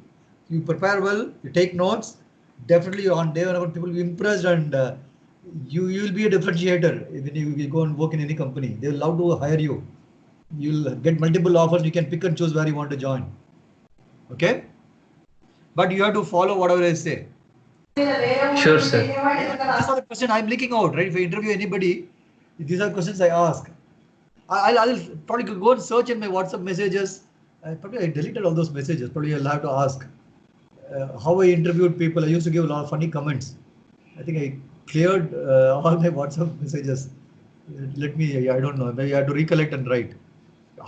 You prepare well, you take notes, definitely on day one, people will be impressed, and you will be a differentiator when you go and work in any company. They will love to hire you. You'll get multiple offers. You can pick and choose where you want to join. Okay, but you have to follow whatever I say. Sure, sir. These are the questions I'm leaking out, right? If I interview anybody, these are questions I ask. I'll probably go and search in my WhatsApp messages. Probably I deleted all those messages. Probably I'll have to ask how I interviewed people. I used to give a lot of funny comments. I think I cleared all my WhatsApp messages. Let me, I don't know, maybe I have to recollect and write.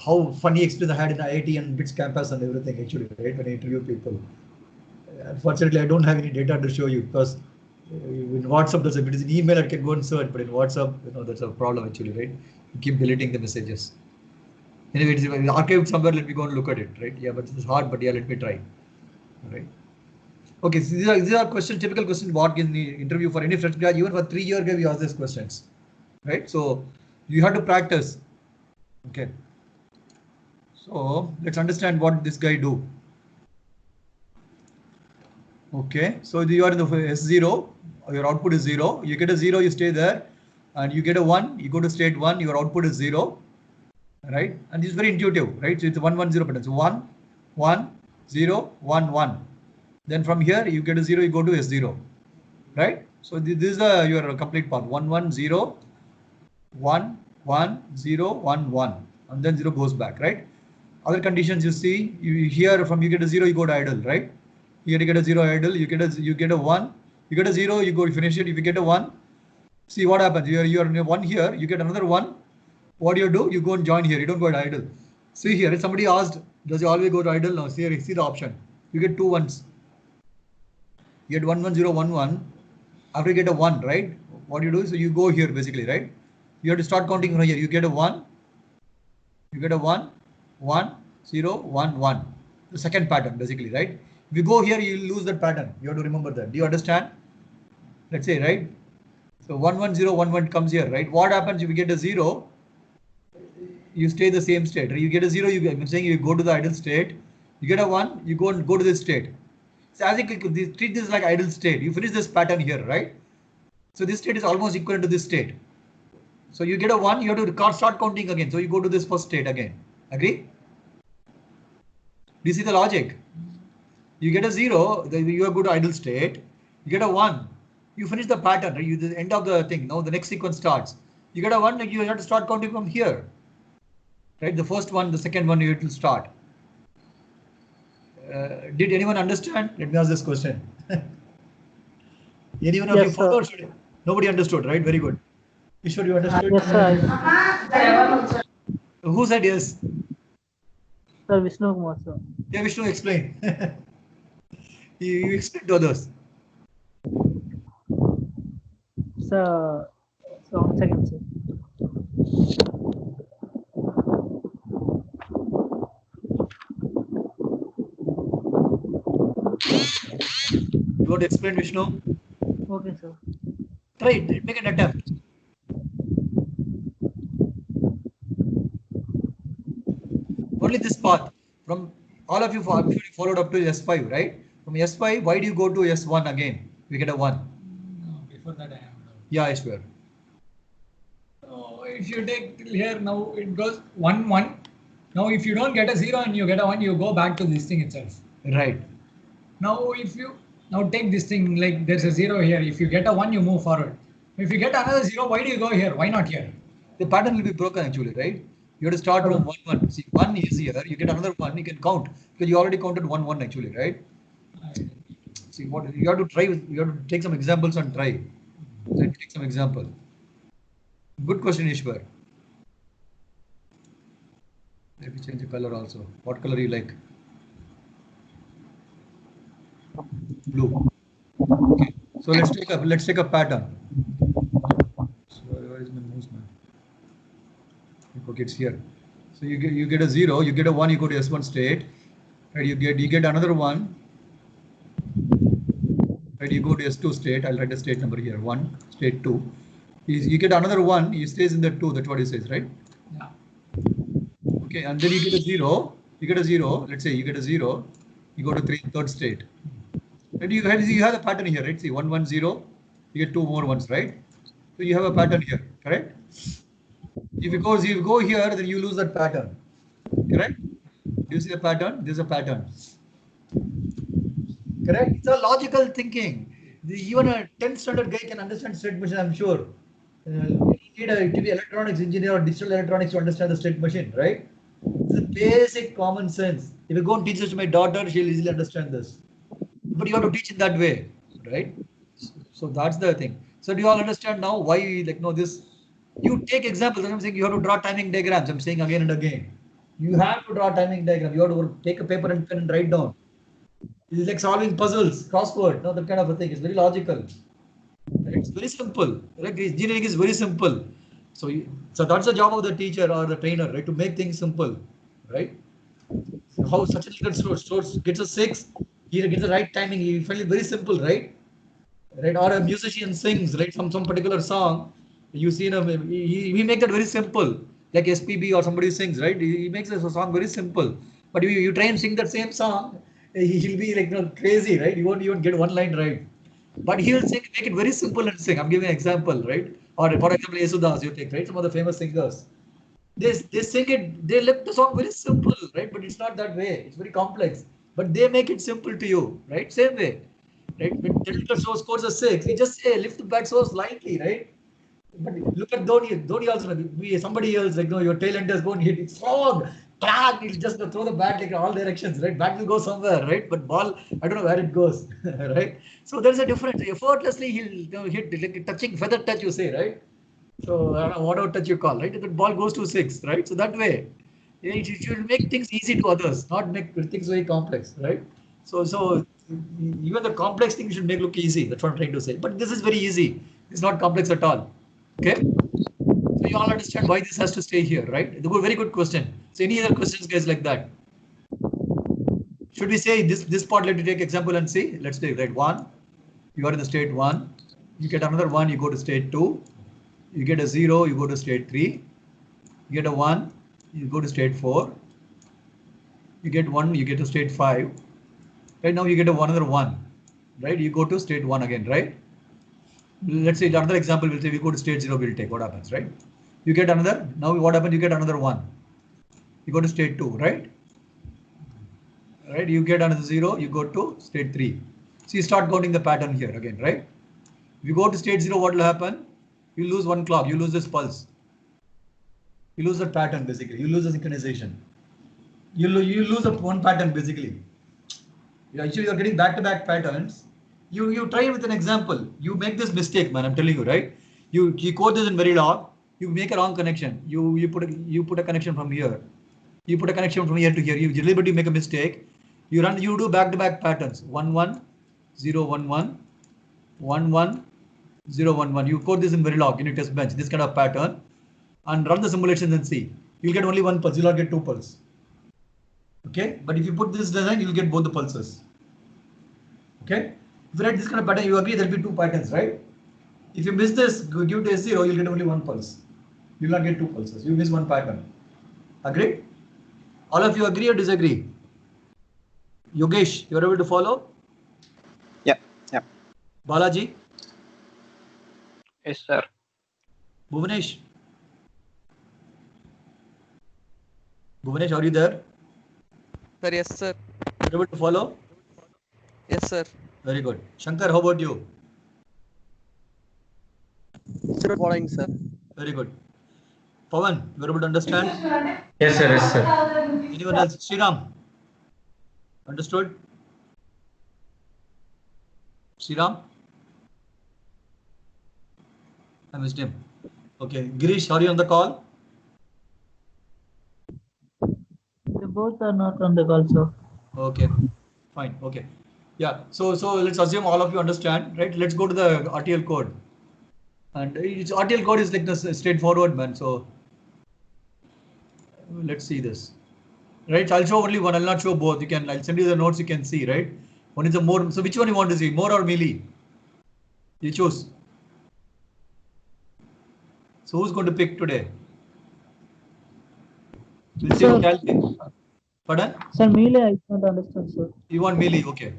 How funny experience I had in IIT and BITS campus and everything, actually, right? When I interview people. Unfortunately, I don't have any data to show you because in WhatsApp, if it is an email, I can go and search, but in WhatsApp, that's a problem actually, right? You keep deleting the messages. Anyway, it's archived somewhere. Let me go and look at it, right? Yeah, but it's hard, but yeah, let me try. All right. Okay, so these are questions, typical questions. What in the interview for any fresh grad, even for 3-year guy, we ask these questions, right? So you have to practice. Okay. So let's understand what this guy do. Okay, so you are in the S0, your output is 0. You get a 0, you stay there, and you get a 1, you go to state 1, your output is 0, right? And this is very intuitive, right? So it's a 1, 1, 0 pattern. So 1, 1, 0, 1, 1. Then from here, you get a 0, you go to S0, right? So this is your complete path. 1, 1, 0, 1, 1, 0, 1, 1. And then 0 goes back, right? Other conditions you see, here from you get a 0, you go to idle, right? Here you get a 0 idle, you get a 1, you get a 0, you go finish it. If you get a 1, see what happens. You are in a 1 here, you get another 1. What do? You go and join here. You don't go to idle. See here, if somebody asked, does he always go to idle? Now see the option. You get 2 1s. You get 1 1 0 1 1. After you get a 1, right? What do you do? So you go here basically, right? You have to start counting from here. You get a 1. You get a 1 1 0 1 1. The second pattern basically, right? If you go here, you lose that pattern. You have to remember that. Do you understand? Let's say, right? So 1 1 0 1 1 comes here, right? What happens if you get a 0? You stay the same state. Right? You get a 0, I'm saying you go to the idle state. You get a 1, you go to this state. So as you treat this like idle state, you finish this pattern here, right? So this state is almost equivalent to this state. So you get a 1, you have to start counting again. So you go to this first state again. Agree? Do you see the logic? You get a 0, you go to idle state. You get a 1, you finish the pattern. Right? The end of the thing. Now the next sequence starts. You get a 1, you have to start counting from here. Right? The first one, the second one, you have to start. Did anyone understand? Let me ask this question. Anyone of you followed? Nobody understood, right? Very good. Ishwar, you understood? Yes, sir. Who said yes? Sir, Vishnu Kumar, sir. Yeah, Vishnu, explain. you explain to others. Sir, so 1 second, sir. You want to explain, Vishnu? Okay, sir. Try it. Make an attempt. Only this path. From all of you followed up to S5, right? From S5, why do you go to S1 again? We get a 1. No, before that I am. Yeah, Ishwar. So if you take till here, now it goes 1 1. Now if you don't get a 0 and you get a 1, you go back to this thing itself. Right. Now if you take this thing, like there's a 0 here. If you get a 1, you move forward. If you get another 0, why do you go here? Why not here? The pattern will be broken actually, right? You have to start from 1 1. See, 1 is here. You get another 1. You can count because you already counted 1 1 actually, right? See what you have to try. You have to take some examples and try. Let me take some example. Good question, Ishwar. Let me change the color also. What color you like? Blue. Okay. So let's take a pattern. So where is my mouse, man? Okay, it's here. So you get a 0, you get a 1, you go to S1 state, right? You get another 1, right? You go to S2 state. I'll write the state number here. 1, state 2. You get another 1. He stays in the 2. That's what he says, right? Yeah. Okay, and then you get a 0. You get a 0. Let's say you get a 0. You go to third state. And you have the pattern here, right? See, 1, 1, 0, you get 2 more ones, right? So you have a pattern here, correct? If you go here, then you lose that pattern, correct? Do you see the pattern? This is a pattern, correct? It's a logical thinking. Even a 10th standard guy can understand state machine, I'm sure. You need to be electronics engineer or digital electronics to understand the state machine, right? It's a basic common sense. If you go and teach this to my daughter, she'll easily understand this. But you have to teach in that way, right? So that's the thing. So do you all understand now why, like, no, this, you take examples. I'm saying you have to draw timing diagrams. I'm saying again and again. You have to draw timing diagram. You have to take a paper and pen and write down. It's like solving puzzles, crossword, no, that kind of a thing. It's very logical. Right? It's very simple. Right? Engineering is very simple. So, so that's the job of the teacher or the trainer, right? To make things simple, right? So how such a little source gets a 6, he gets the right timing. He find it very simple, right? Right? Or a musician sings, right? Some particular song. You see him, he make that very simple. Like SPB or somebody sings, right? He makes a song very simple. But you try and sing that same song, he'll be like, you know, crazy, right? You won't even get one line right. But he'll sing, make it very simple and sing. I'm giving an example, right? Or for example, Yesudas, you take, right? Some of the famous singers. They sing it, they left the song very simple, right? But it's not that way. It's very complex. But they make it simple to you, right? Same way. Right? When Tendulkar scores a 6, he just say lift the bat so slightly, right? But look at Dhoni. Dhoni also, somebody else, like, no, your tail end is going to hit. It's strong. Crack! He'll just throw the bat like in all directions, right? Bat will go somewhere, right? But ball, I don't know where it goes, right? So there's a difference. Effortlessly, he'll hit, like touching, feather touch, you say, right? So I don't know, whatever touch you call, right? The ball goes to 6, right? So that way, it should make things easy to others, not make things very complex, right? So even the complex thing should make look easy. That's what I'm trying to say. But this is very easy. It's not complex at all. Okay. So you all understand why this has to stay here, right? It's a very good question. So any other questions, guys, like that? Should we say this part? Let me take example and see. Let's take right 1. You are in the state 1. You get another 1. You go to state 2. You get a 0. You go to state 3. You get a 1. You go to state 4. You get 1. You get to state 5. Right now you get another 1. Right? You go to state 1 again, right? Let's say another example, we'll say we go to state 0, we'll take what happens, right? You get another, now what happens? You get another 1. You go to state 2, right? Right? You get another 0, you go to state 3. So you start counting the pattern here again, right? If you go to state 0, what will happen? You lose one clock, you lose this pulse. You lose that pattern basically, you lose the synchronization. You lose one pattern basically. Actually, you're getting back-to-back patterns. You try with an example. You make this mistake, man. I'm telling you, right? You code this in Verilog. You make a wrong connection. You put a connection from here. You put a connection from here to here. You deliberately make a mistake. You do back-to-back patterns. 1 1 0 1 1 1 1 0 1 1. You code this in Verilog in your test bench. This kind of pattern, and run the simulations and see. You'll get only one pulse. You'll not get 2 pulses. Okay, but if you put this design, you'll get both the pulses. Okay. If you write this kind of pattern, you agree there'll be 2 patterns, right? If you miss this, give it a 0, you'll get only 1 pulse. You'll not get 2 pulses. You miss one pattern. Agree? All of you agree or disagree? Yogesh, you're able to follow? Yeah. Yeah. Balaji? Yes, sir. Bhuvanesh? Bhuvanesh, are you there? Sir, yes, sir. You're able to follow? Yes, sir. Very good. Shankar, how about you? Still following, sir. Very good. Pawan, you're able to understand? Yes, sir. Yes, sir. Anyone else? Sriram? Understood? Sriram? I missed him. Okay. Girish, are you on the call? They both are not on the call, sir. Okay. Fine. Okay. Yeah. So let's assume all of you understand, right? Let's go to the RTL code. And RTL code is like this straightforward, man. So let's see this. Right? I'll show only one. I'll not show both. I'll send you the notes. You can see, right? One is a more. So which one you want to see? More or melee? You choose. So who's going to pick today? We'll see. Sir, pardon? sir, melee I don't understand, sir. You want melee? Okay.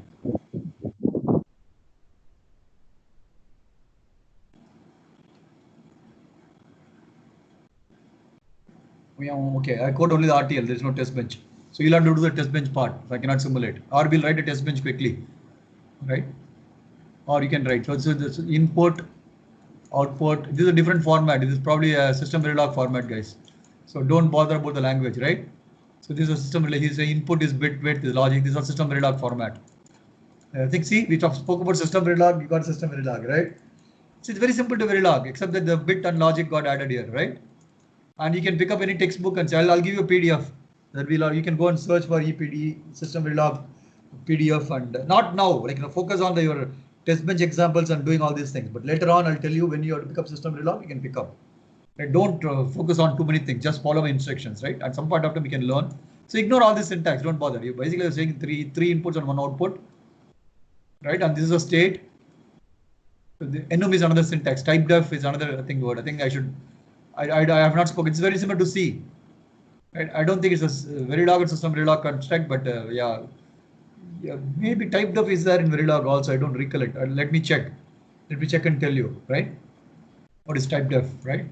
Okay, I code only the RTL. There is no test bench. So you'll have to do the test bench part. If I cannot simulate, or we'll write a test bench quickly, right? Or you can write. So this input, output. This is a different format. This is probably a system Verilog format, guys. So don't bother about the language, right? So this is a system. He's saying input is bit width, is logic. This is a system Verilog format. I think see, we spoke about system Verilog. You got system Verilog, right? So it's very simple to Verilog, except that the bit and logic got added here, right? And you can pick up any textbook and say, I'll give you a PDF. That will, you can go and search for EPD, system Verilog, PDF, and not now, like focus on your test bench examples and doing all these things. But later on, I'll tell you when you have to pick up system Verilog, you can pick up. Right? Don't focus on too many things. Just follow my instructions, right? At some point of time, you can learn. So ignore all this syntax. Don't bother. You basically are saying three inputs and one output, right? And this is a state. The enum is another syntax. Type def is another word. I think I should. I have not spoken. It's very similar to C. Right? I don't think it's a Verilog or system Verilog construct, but yeah, maybe type def is there in Verilog also. I don't recollect. Let me check. Let me check and tell you. Right? What is type def? Right?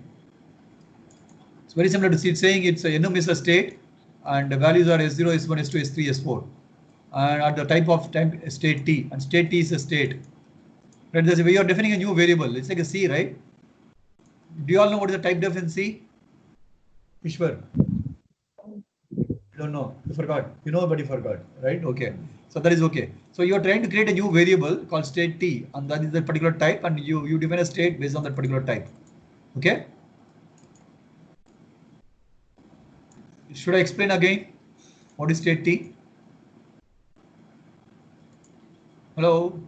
It's very similar to C. It's saying it's enum is a state, and the values are S0, S1, S2, S3, S4, and at the type of time state T, and state T is a state. Right? There's a way you're defining a new variable. It's like a C, right? Do you all know what is the type def in C? Ishwar? I don't know. You forgot. You know, but you forgot, right? Okay. So that is okay. So you're trying to create a new variable called state T, and that is the particular type, and you define a state based on that particular type. Okay. Should I explain again? What is state T? Hello?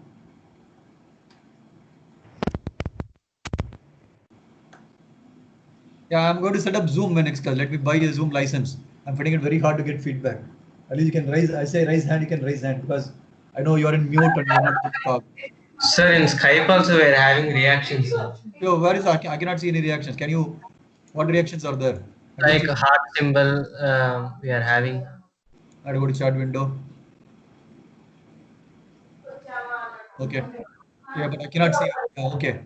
Yeah, I'm going to set up Zoom next class. Let me buy a Zoom license. I'm finding it very hard to get feedback. At least you can raise, I say raise hand, you can raise hand because I know you're in mute and you're not going to talk. Sir, in Skype also we're having reactions. Yo, where is I cannot see any reactions. Can you, what reactions are there? Like a heart symbol we are having. I'll go to chat window. Okay. Yeah, but I cannot see. Okay.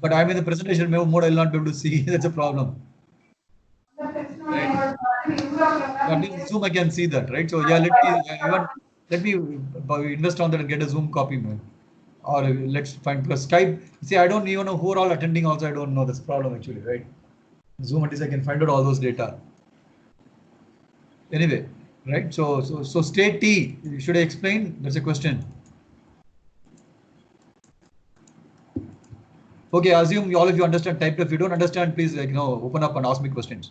But I'm in the presentation mode, I'll not be able to see. That's a problem. Right. But in Zoom, I can see that, right? So yeah, let me invest on that and get a Zoom copy, man. Or let's find plus Skype. See, I don't even know who are all attending. Also, I don't know. That's a problem actually, right? Zoom, at least I can find out all those data. Anyway, right? So state T. Should I explain? That's a question. Okay, assume all of you understand type. If you don't understand, please open up and ask me questions.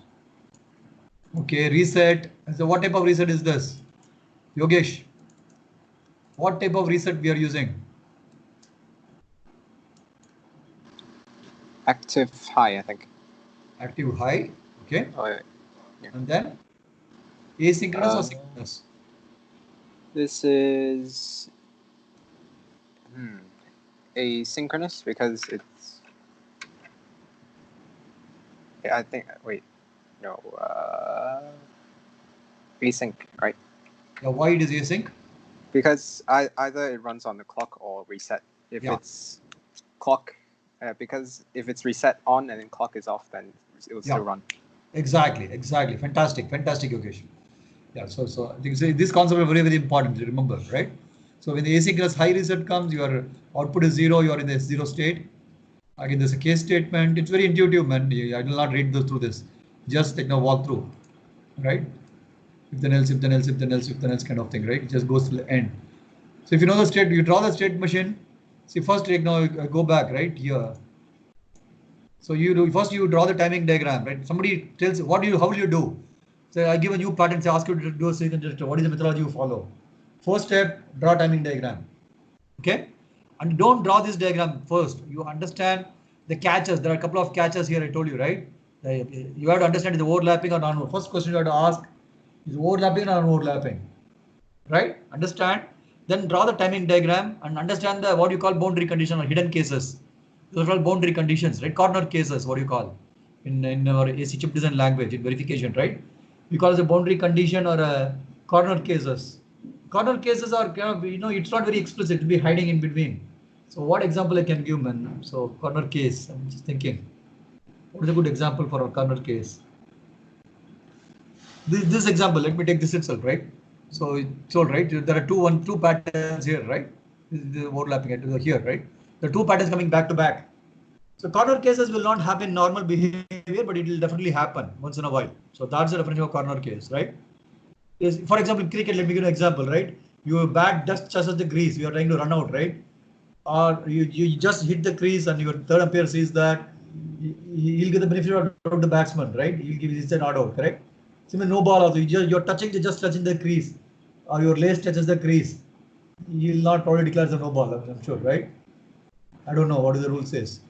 Okay, reset. So what type of reset is this? Yogesh, what type of reset we are using? Active high, I think. Active high. Okay. Oh, yeah. And then asynchronous or synchronous? This is asynchronous because it's. Yeah, I think. Wait. No. Async, right? Yeah, why it is async? Because either it runs on the clock or reset. If it's clock, because if it's reset on and then clock is off, then it will still run. Exactly. Fantastic, Yogesh. Yeah, so I think this concept is very, very important to remember, right? So when the asynchronous high reset comes, your output is 0, you are in the 0 state. Again, there's a case statement. It's very intuitive, man. I will not read through this. Just walk through, right? If then else kind of thing, right? It just goes to the end. So if you know the state, you draw the state machine. See, first go back, right? Here. So you draw the timing diagram, right? Somebody tells you, how will you do? So I give a new pattern, say ask you to do a sequence gesture. What is the methodology you follow? First step, draw timing diagram. Okay? And don't draw this diagram first. You understand the catches. There are a couple of catches here, I told you, right? You have to understand the overlapping or non-overlapping. First question you have to ask is overlapping or non-overlapping, right? Understand. Then draw the timing diagram and understand the what you call boundary condition or hidden cases. Those are all boundary conditions, right? Corner cases, what do you call in our AC chip design language in verification, right? We call it a boundary condition or a corner cases. Corner cases are it's not very explicit. It'll be hiding in between. So what example I can give, man? So corner case. I'm just thinking. What is a good example for a corner case? This example, let me take this itself, right? So it's all right. There are two patterns here, right? This is the overlapping at here, right? The two patterns coming back to back. So corner cases will not happen in normal behavior, but it will definitely happen once in a while. So that's the definition of corner case, right? For example, cricket, let me give you an example, right? Your bat just touches the crease, you are trying to run out, right? Or you just hit the crease and your third umpire sees that, he'll get the benefit of the batsman, right? He'll give his not out, correct? Similar no ball also, you're just touching the crease, or your lace touches the crease, he'll not probably declare the no ball, I'm sure, right? I don't know what the rule says.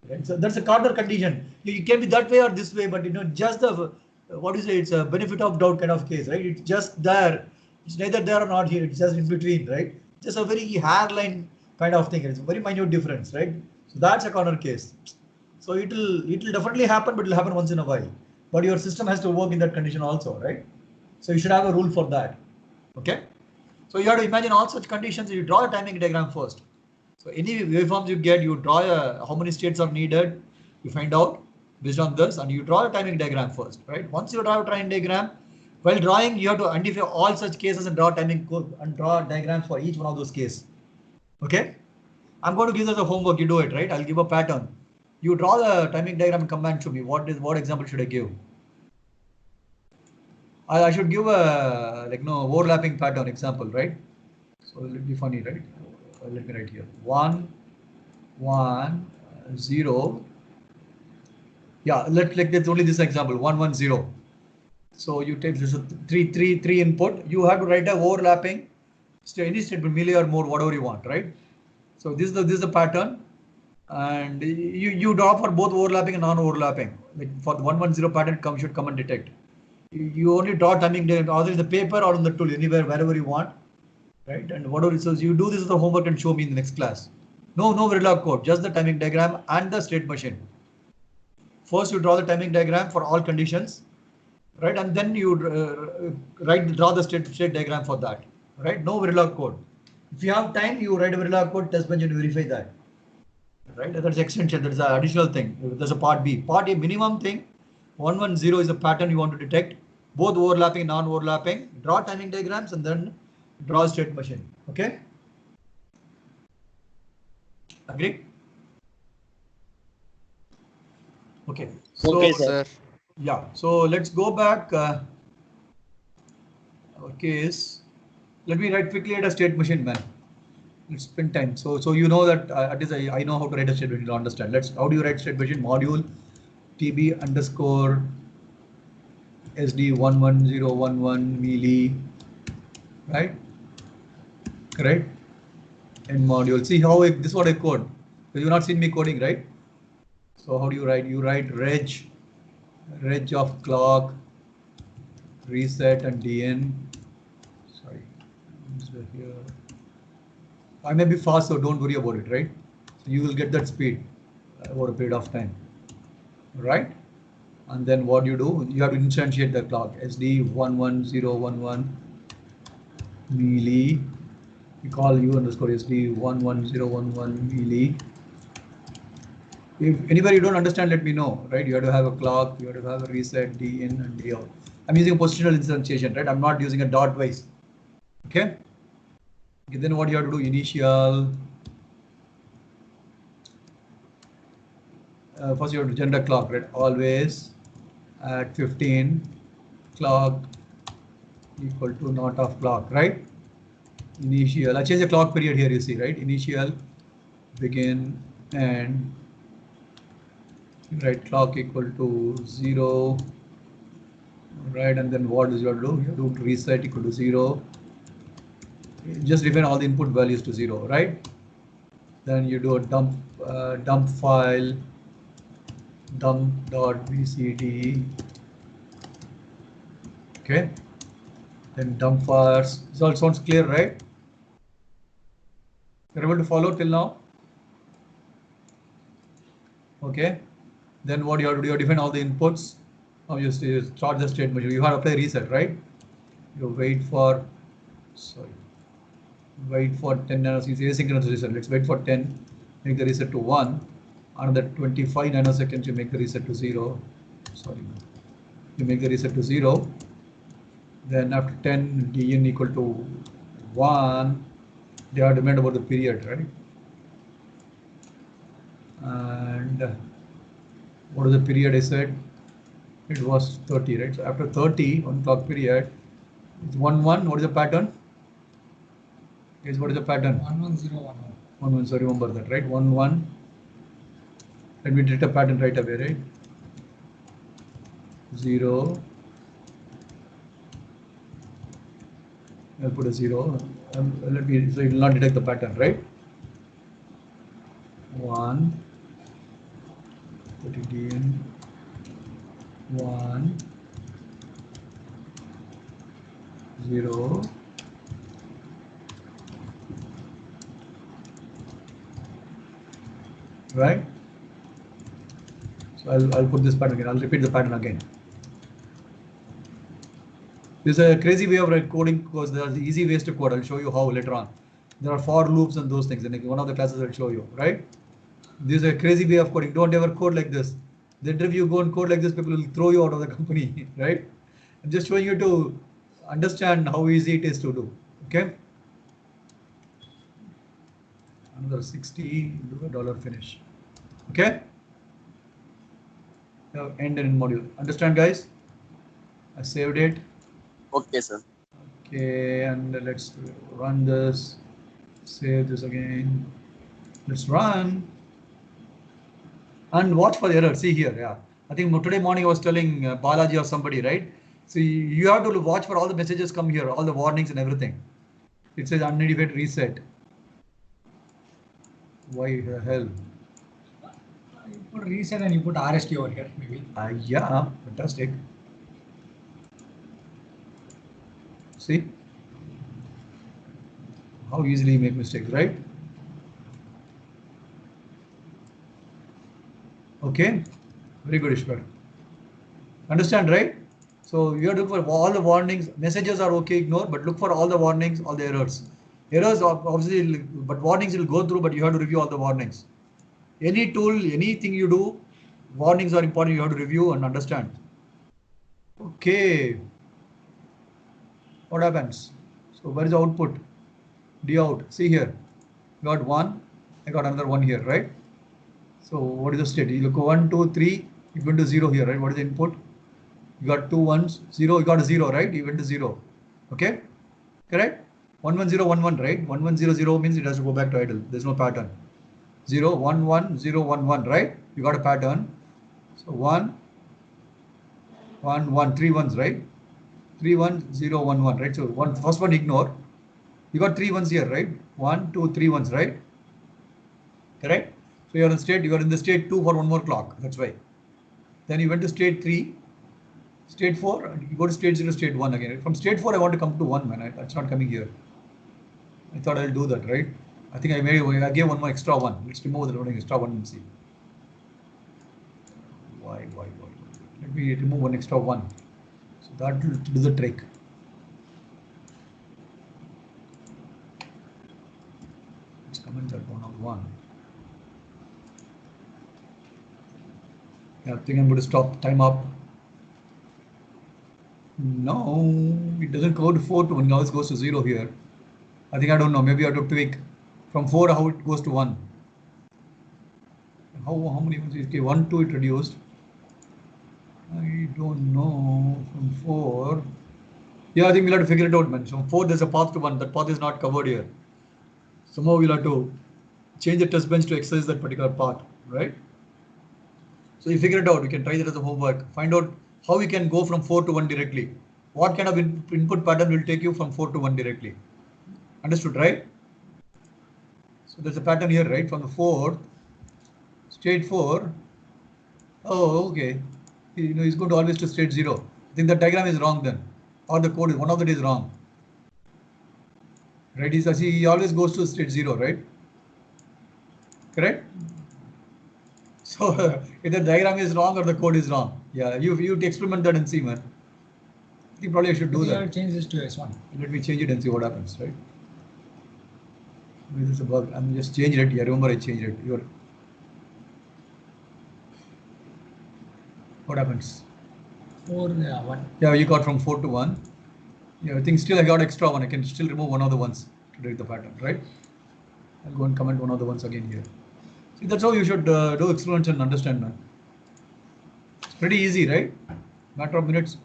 Right? So that's a corner condition. You can be that way or this way, but just the it's a benefit of doubt kind of case, right? It's just there. It's neither there or not here. It's just in between, right? Just a very hairline kind of thing. It's a very minute difference, right? So that's a corner case. So it'll definitely happen, but it'll happen once in a while. But your system has to work in that condition also, right? So you should have a rule for that. Okay. So you have to imagine all such conditions. You draw a timing diagram first. So any waveforms you get, you draw how many states are needed, you find out based on this, and you draw a timing diagram first, right? Once you draw a timing diagram, while drawing, you have to identify all such cases and draw timing code and draw diagrams for each one of those cases. Okay? I'm going to give you the homework, you do it, right? I'll give a pattern. You draw the timing diagram and come back to me. What example should I give? I should give a overlapping pattern example, right? So it'll be funny, right? Let me write here 1 1 0. Yeah, let's only this example 1 1 0. So you take this 3 input. You have to write a overlapping any statement, melee or more, whatever you want, right? So this is the pattern, and you draw for both overlapping and non-overlapping. Like for the 1 1 0 pattern should come and detect. You only draw timing either in the paper or on the tool, anywhere wherever you want. Right, and whatever it says, you do this as the homework and show me in the next class. No Verilog code, just the timing diagram and the state machine. First, you draw the timing diagram for all conditions, right, and then you draw the state diagram for that. Right, no Verilog code. If you have time, you write a Verilog code, test bench, and verify that. Right, that's extension. That's an additional thing. There's a part B. Part A, minimum thing. 1 1 0 is a pattern you want to detect, both overlapping, non-overlapping. Draw timing diagrams and then draw a state machine. Okay? Agree? Okay. So, Okay, sir. Yeah. So let's go back. Our case. Let me write quickly at a state machine, man. Let's spend time. So you know that at least I know how to write a state machine to understand. How do you write state machine? Module TB underscore SD11011 melee. Right? Correct? And module. See how this is what I code. Because you've not seen me coding, right? So how do you write? You write reg of clock, reset and DN. Sorry, here. I may be fast, so don't worry about it, right? So you will get that speed over a period of time, right? And then what you do? You have to instantiate the clock. SD11011 melee. We call U underscore SD11011 melee. If anybody you don't understand, let me know, right? You have to have a clock, you have to have a reset, D in and D out. I'm using a positional instantiation, right? I'm not using a dot wise. Okay? Then what you have to do? Initial. First you have to generate a clock, right? Always at 15 clock equal to not of clock, right? Initial. I change the clock period here, you see, right? Initial, begin, and right, clock equal to 0, right? And then what is you have to do? You have to reset equal to 0. Just define all the input values to 0, right? Then you do a dump file, dump.bcd. Okay. Then dump files. This all sounds clear, right? You're able to follow till now? Okay. Then what you have to do? You have to define all the inputs. Now you start the state machine. You have to apply reset, right? You wait for 10 nanoseconds. Asynchronous reset. Let's wait for 10. Make the reset to 1. Another 25 nanoseconds. You make the reset to 0. Sorry. You make the reset to 0. Then after 10, dn equal to 1, they are demand about the period, right? And what is the period I said? It was 30, right? So after 30, on clock period, it's 1 1. What is the pattern? Guys, what is the pattern? 1 1 0 1 1. 1 1. So remember that, right? 1 1. Let me delete a pattern right away, right? 0. I'll put a 0. Let me, so it will not detect the pattern, right? 1. 30 dn. 1. 0. Right? So I'll put this pattern again. I'll repeat the pattern again. This is a crazy way of coding because there are the easy ways to code. I'll show you how later on. There are for loops and those things. And one of the classes I'll show you, right? This is a crazy way of coding. Don't ever code like this. The interview, you go and code like this, people will throw you out of the company, right? I'm just showing you to understand how easy it is to do. Okay. Another 60, do a dollar finish. Okay. Now end in module. Understand, guys? I saved it. Okay, sir. Okay, and let's run this. Save this again. Let's run. And watch for the error. See here, yeah. I think today morning I was telling Balaji or somebody, right? So you have to watch for all the messages come here, all the warnings and everything. It says unidentified reset. Why the hell? You put reset and you put RST over here, maybe. Yeah, fantastic. See how easily you make mistakes, right? Okay, very good, Ishwar. Understand, right? So you have to look for all the warnings. Messages are okay, ignore, but look for all the warnings, all the errors. Errors obviously, but warnings will go through, but you have to review all the warnings. Any tool, anything you do, warnings are important. You have to review and understand. Okay. What happens? So where is the output? D out. See here. Got 1. I got another 1 here, right? So what is the state? You look 1, 2, 3. You went to 0 here, right? What is the input? You got 2 1s, 0. You got a 0, right? You went to 0. Okay? Correct? 1 1 0 1 1, right? 1 1 0 0 means it has to go back to idle. There's no pattern. 0 1 1 0 1 1, right? You got a pattern. So 1 1 1, 3 1s, right? 3 1 0 1 1, right? So first one ignore. You got 3 1s here, right? 1 2 3 1s, right? Correct? So you are in the state 2 for one more clock. That's why. Then you went to state 3, state 4, you go to state 0, state 1 again. From state 4, I want to come to 1, man. That's not coming here. I thought I'll do that, right? I think I gave one more extra 1. Let's remove the extra 1 and see. Why? Let me remove one extra 1. So that will do the trick. Let's comment that 1 on 1. Yeah, I think I'm going to stop. Time up. No, it doesn't go to 4 to 1. Now it goes to 0 here. I think I don't know. Maybe I have to tweak from 4 how it goes to 1. How many ones? Okay, 1 2 it reduced. I don't know. From 4. Yeah, I think we'll have to figure it out, man. So from 4 there's a path to 1. That path is not covered here. Somehow we'll have to change the test bench to access that particular path, right? So you figure it out. You can try that as a homework. Find out how you can go from 4 to 1 directly. What kind of input pattern will take you from 4 to 1 directly? Understood, right? So there's a pattern here, right? From the 4th, state 4. Oh, okay. He's going to always to state 0. I think the diagram is wrong then. Or the code is, one of it is wrong. Right? He always goes to state 0, right? Correct? So if the diagram is wrong or the code is wrong. Yeah, you experiment that and see, man. I think probably I should do that. I'll change this to S1. Let me change it and see what happens, right? Maybe this is a bug. I'm just changing it. Yeah, remember I changed it. What happens? 4 1. Yeah, you got from 4 to 1. Yeah, I think still I got extra one. I can still remove one of the ones to read the pattern, right? I'll go and comment one of the ones again here. See, that's how you should do experiments and understand, man. It's pretty easy, right? Matter of minutes.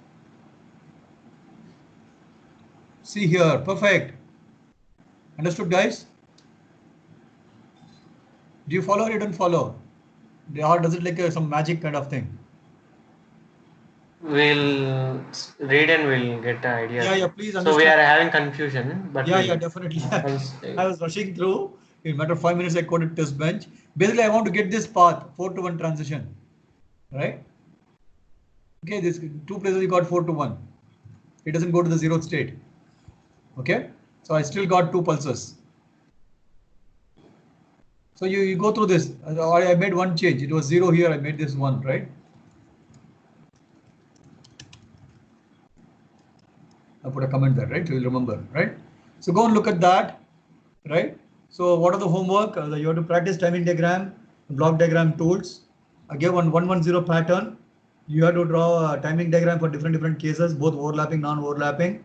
See here, perfect. Understood, guys? Do you follow or you don't follow? Or does it like some magic kind of thing? We'll read and we'll get ideas. Yeah, please So understand. we are having confusion, but yeah, definitely. I was rushing through. In a matter of 5 minutes, I coded test bench. Basically, I want to get this path 4 to 1 transition, right? Okay, this 2 places you got 4 to 1. It doesn't go to the 0th state. Okay, so I still got 2 pulses. So you go through this. I made one change. It was 0 here. I made this 1, right? I put a comment there, right? So you'll remember, right? So go and look at that, right? So what are the homework? You have to practice timing diagram, block diagram tools. I gave one 110 pattern. You have to draw a timing diagram for different cases, both overlapping, non-overlapping.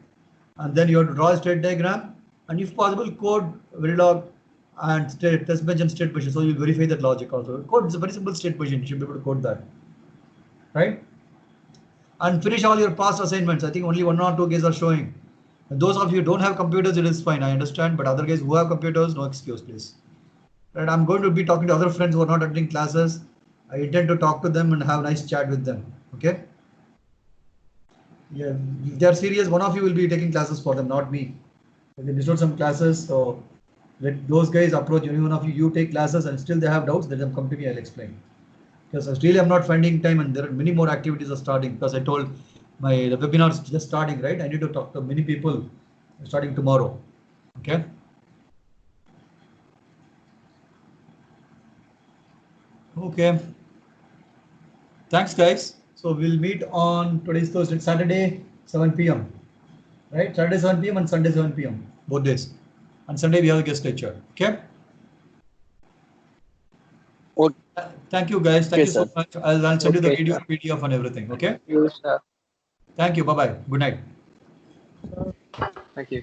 And then you have to draw a state diagram. And if possible, code Verilog and state test bench and state position. So you verify that logic also. Code is a very simple state position. You should be able to code that, right? And finish all your past assignments. I think only 1 or 2 guys are showing. And those of you who don't have computers, it is fine. I understand. But other guys who have computers, no excuse, please. And I'm going to be talking to other friends who are not attending classes. I intend to talk to them and have a nice chat with them. Okay. Yeah, if they are serious, one of you will be taking classes for them, not me. I can distort some classes. So let those guys approach any one of you. You take classes and still they have doubts, let them come to me. I'll explain. Because really I'm not finding time and there are many more activities are starting because I told the webinar is just starting, right? I need to talk to many people starting tomorrow. Okay. Okay. Thanks, guys. So we'll meet on today's Thursday, Saturday, 7 p.m. Right? Saturday 7 p.m. and Sunday 7 p.m. both days. And Sunday we have a guest lecture. Okay. Okay. Thank you, guys. Thank you so much. I'll send you the video, sir. PDF, and everything. Okay. Thank you, sir. Thank you. Bye bye. Good night. Thank you.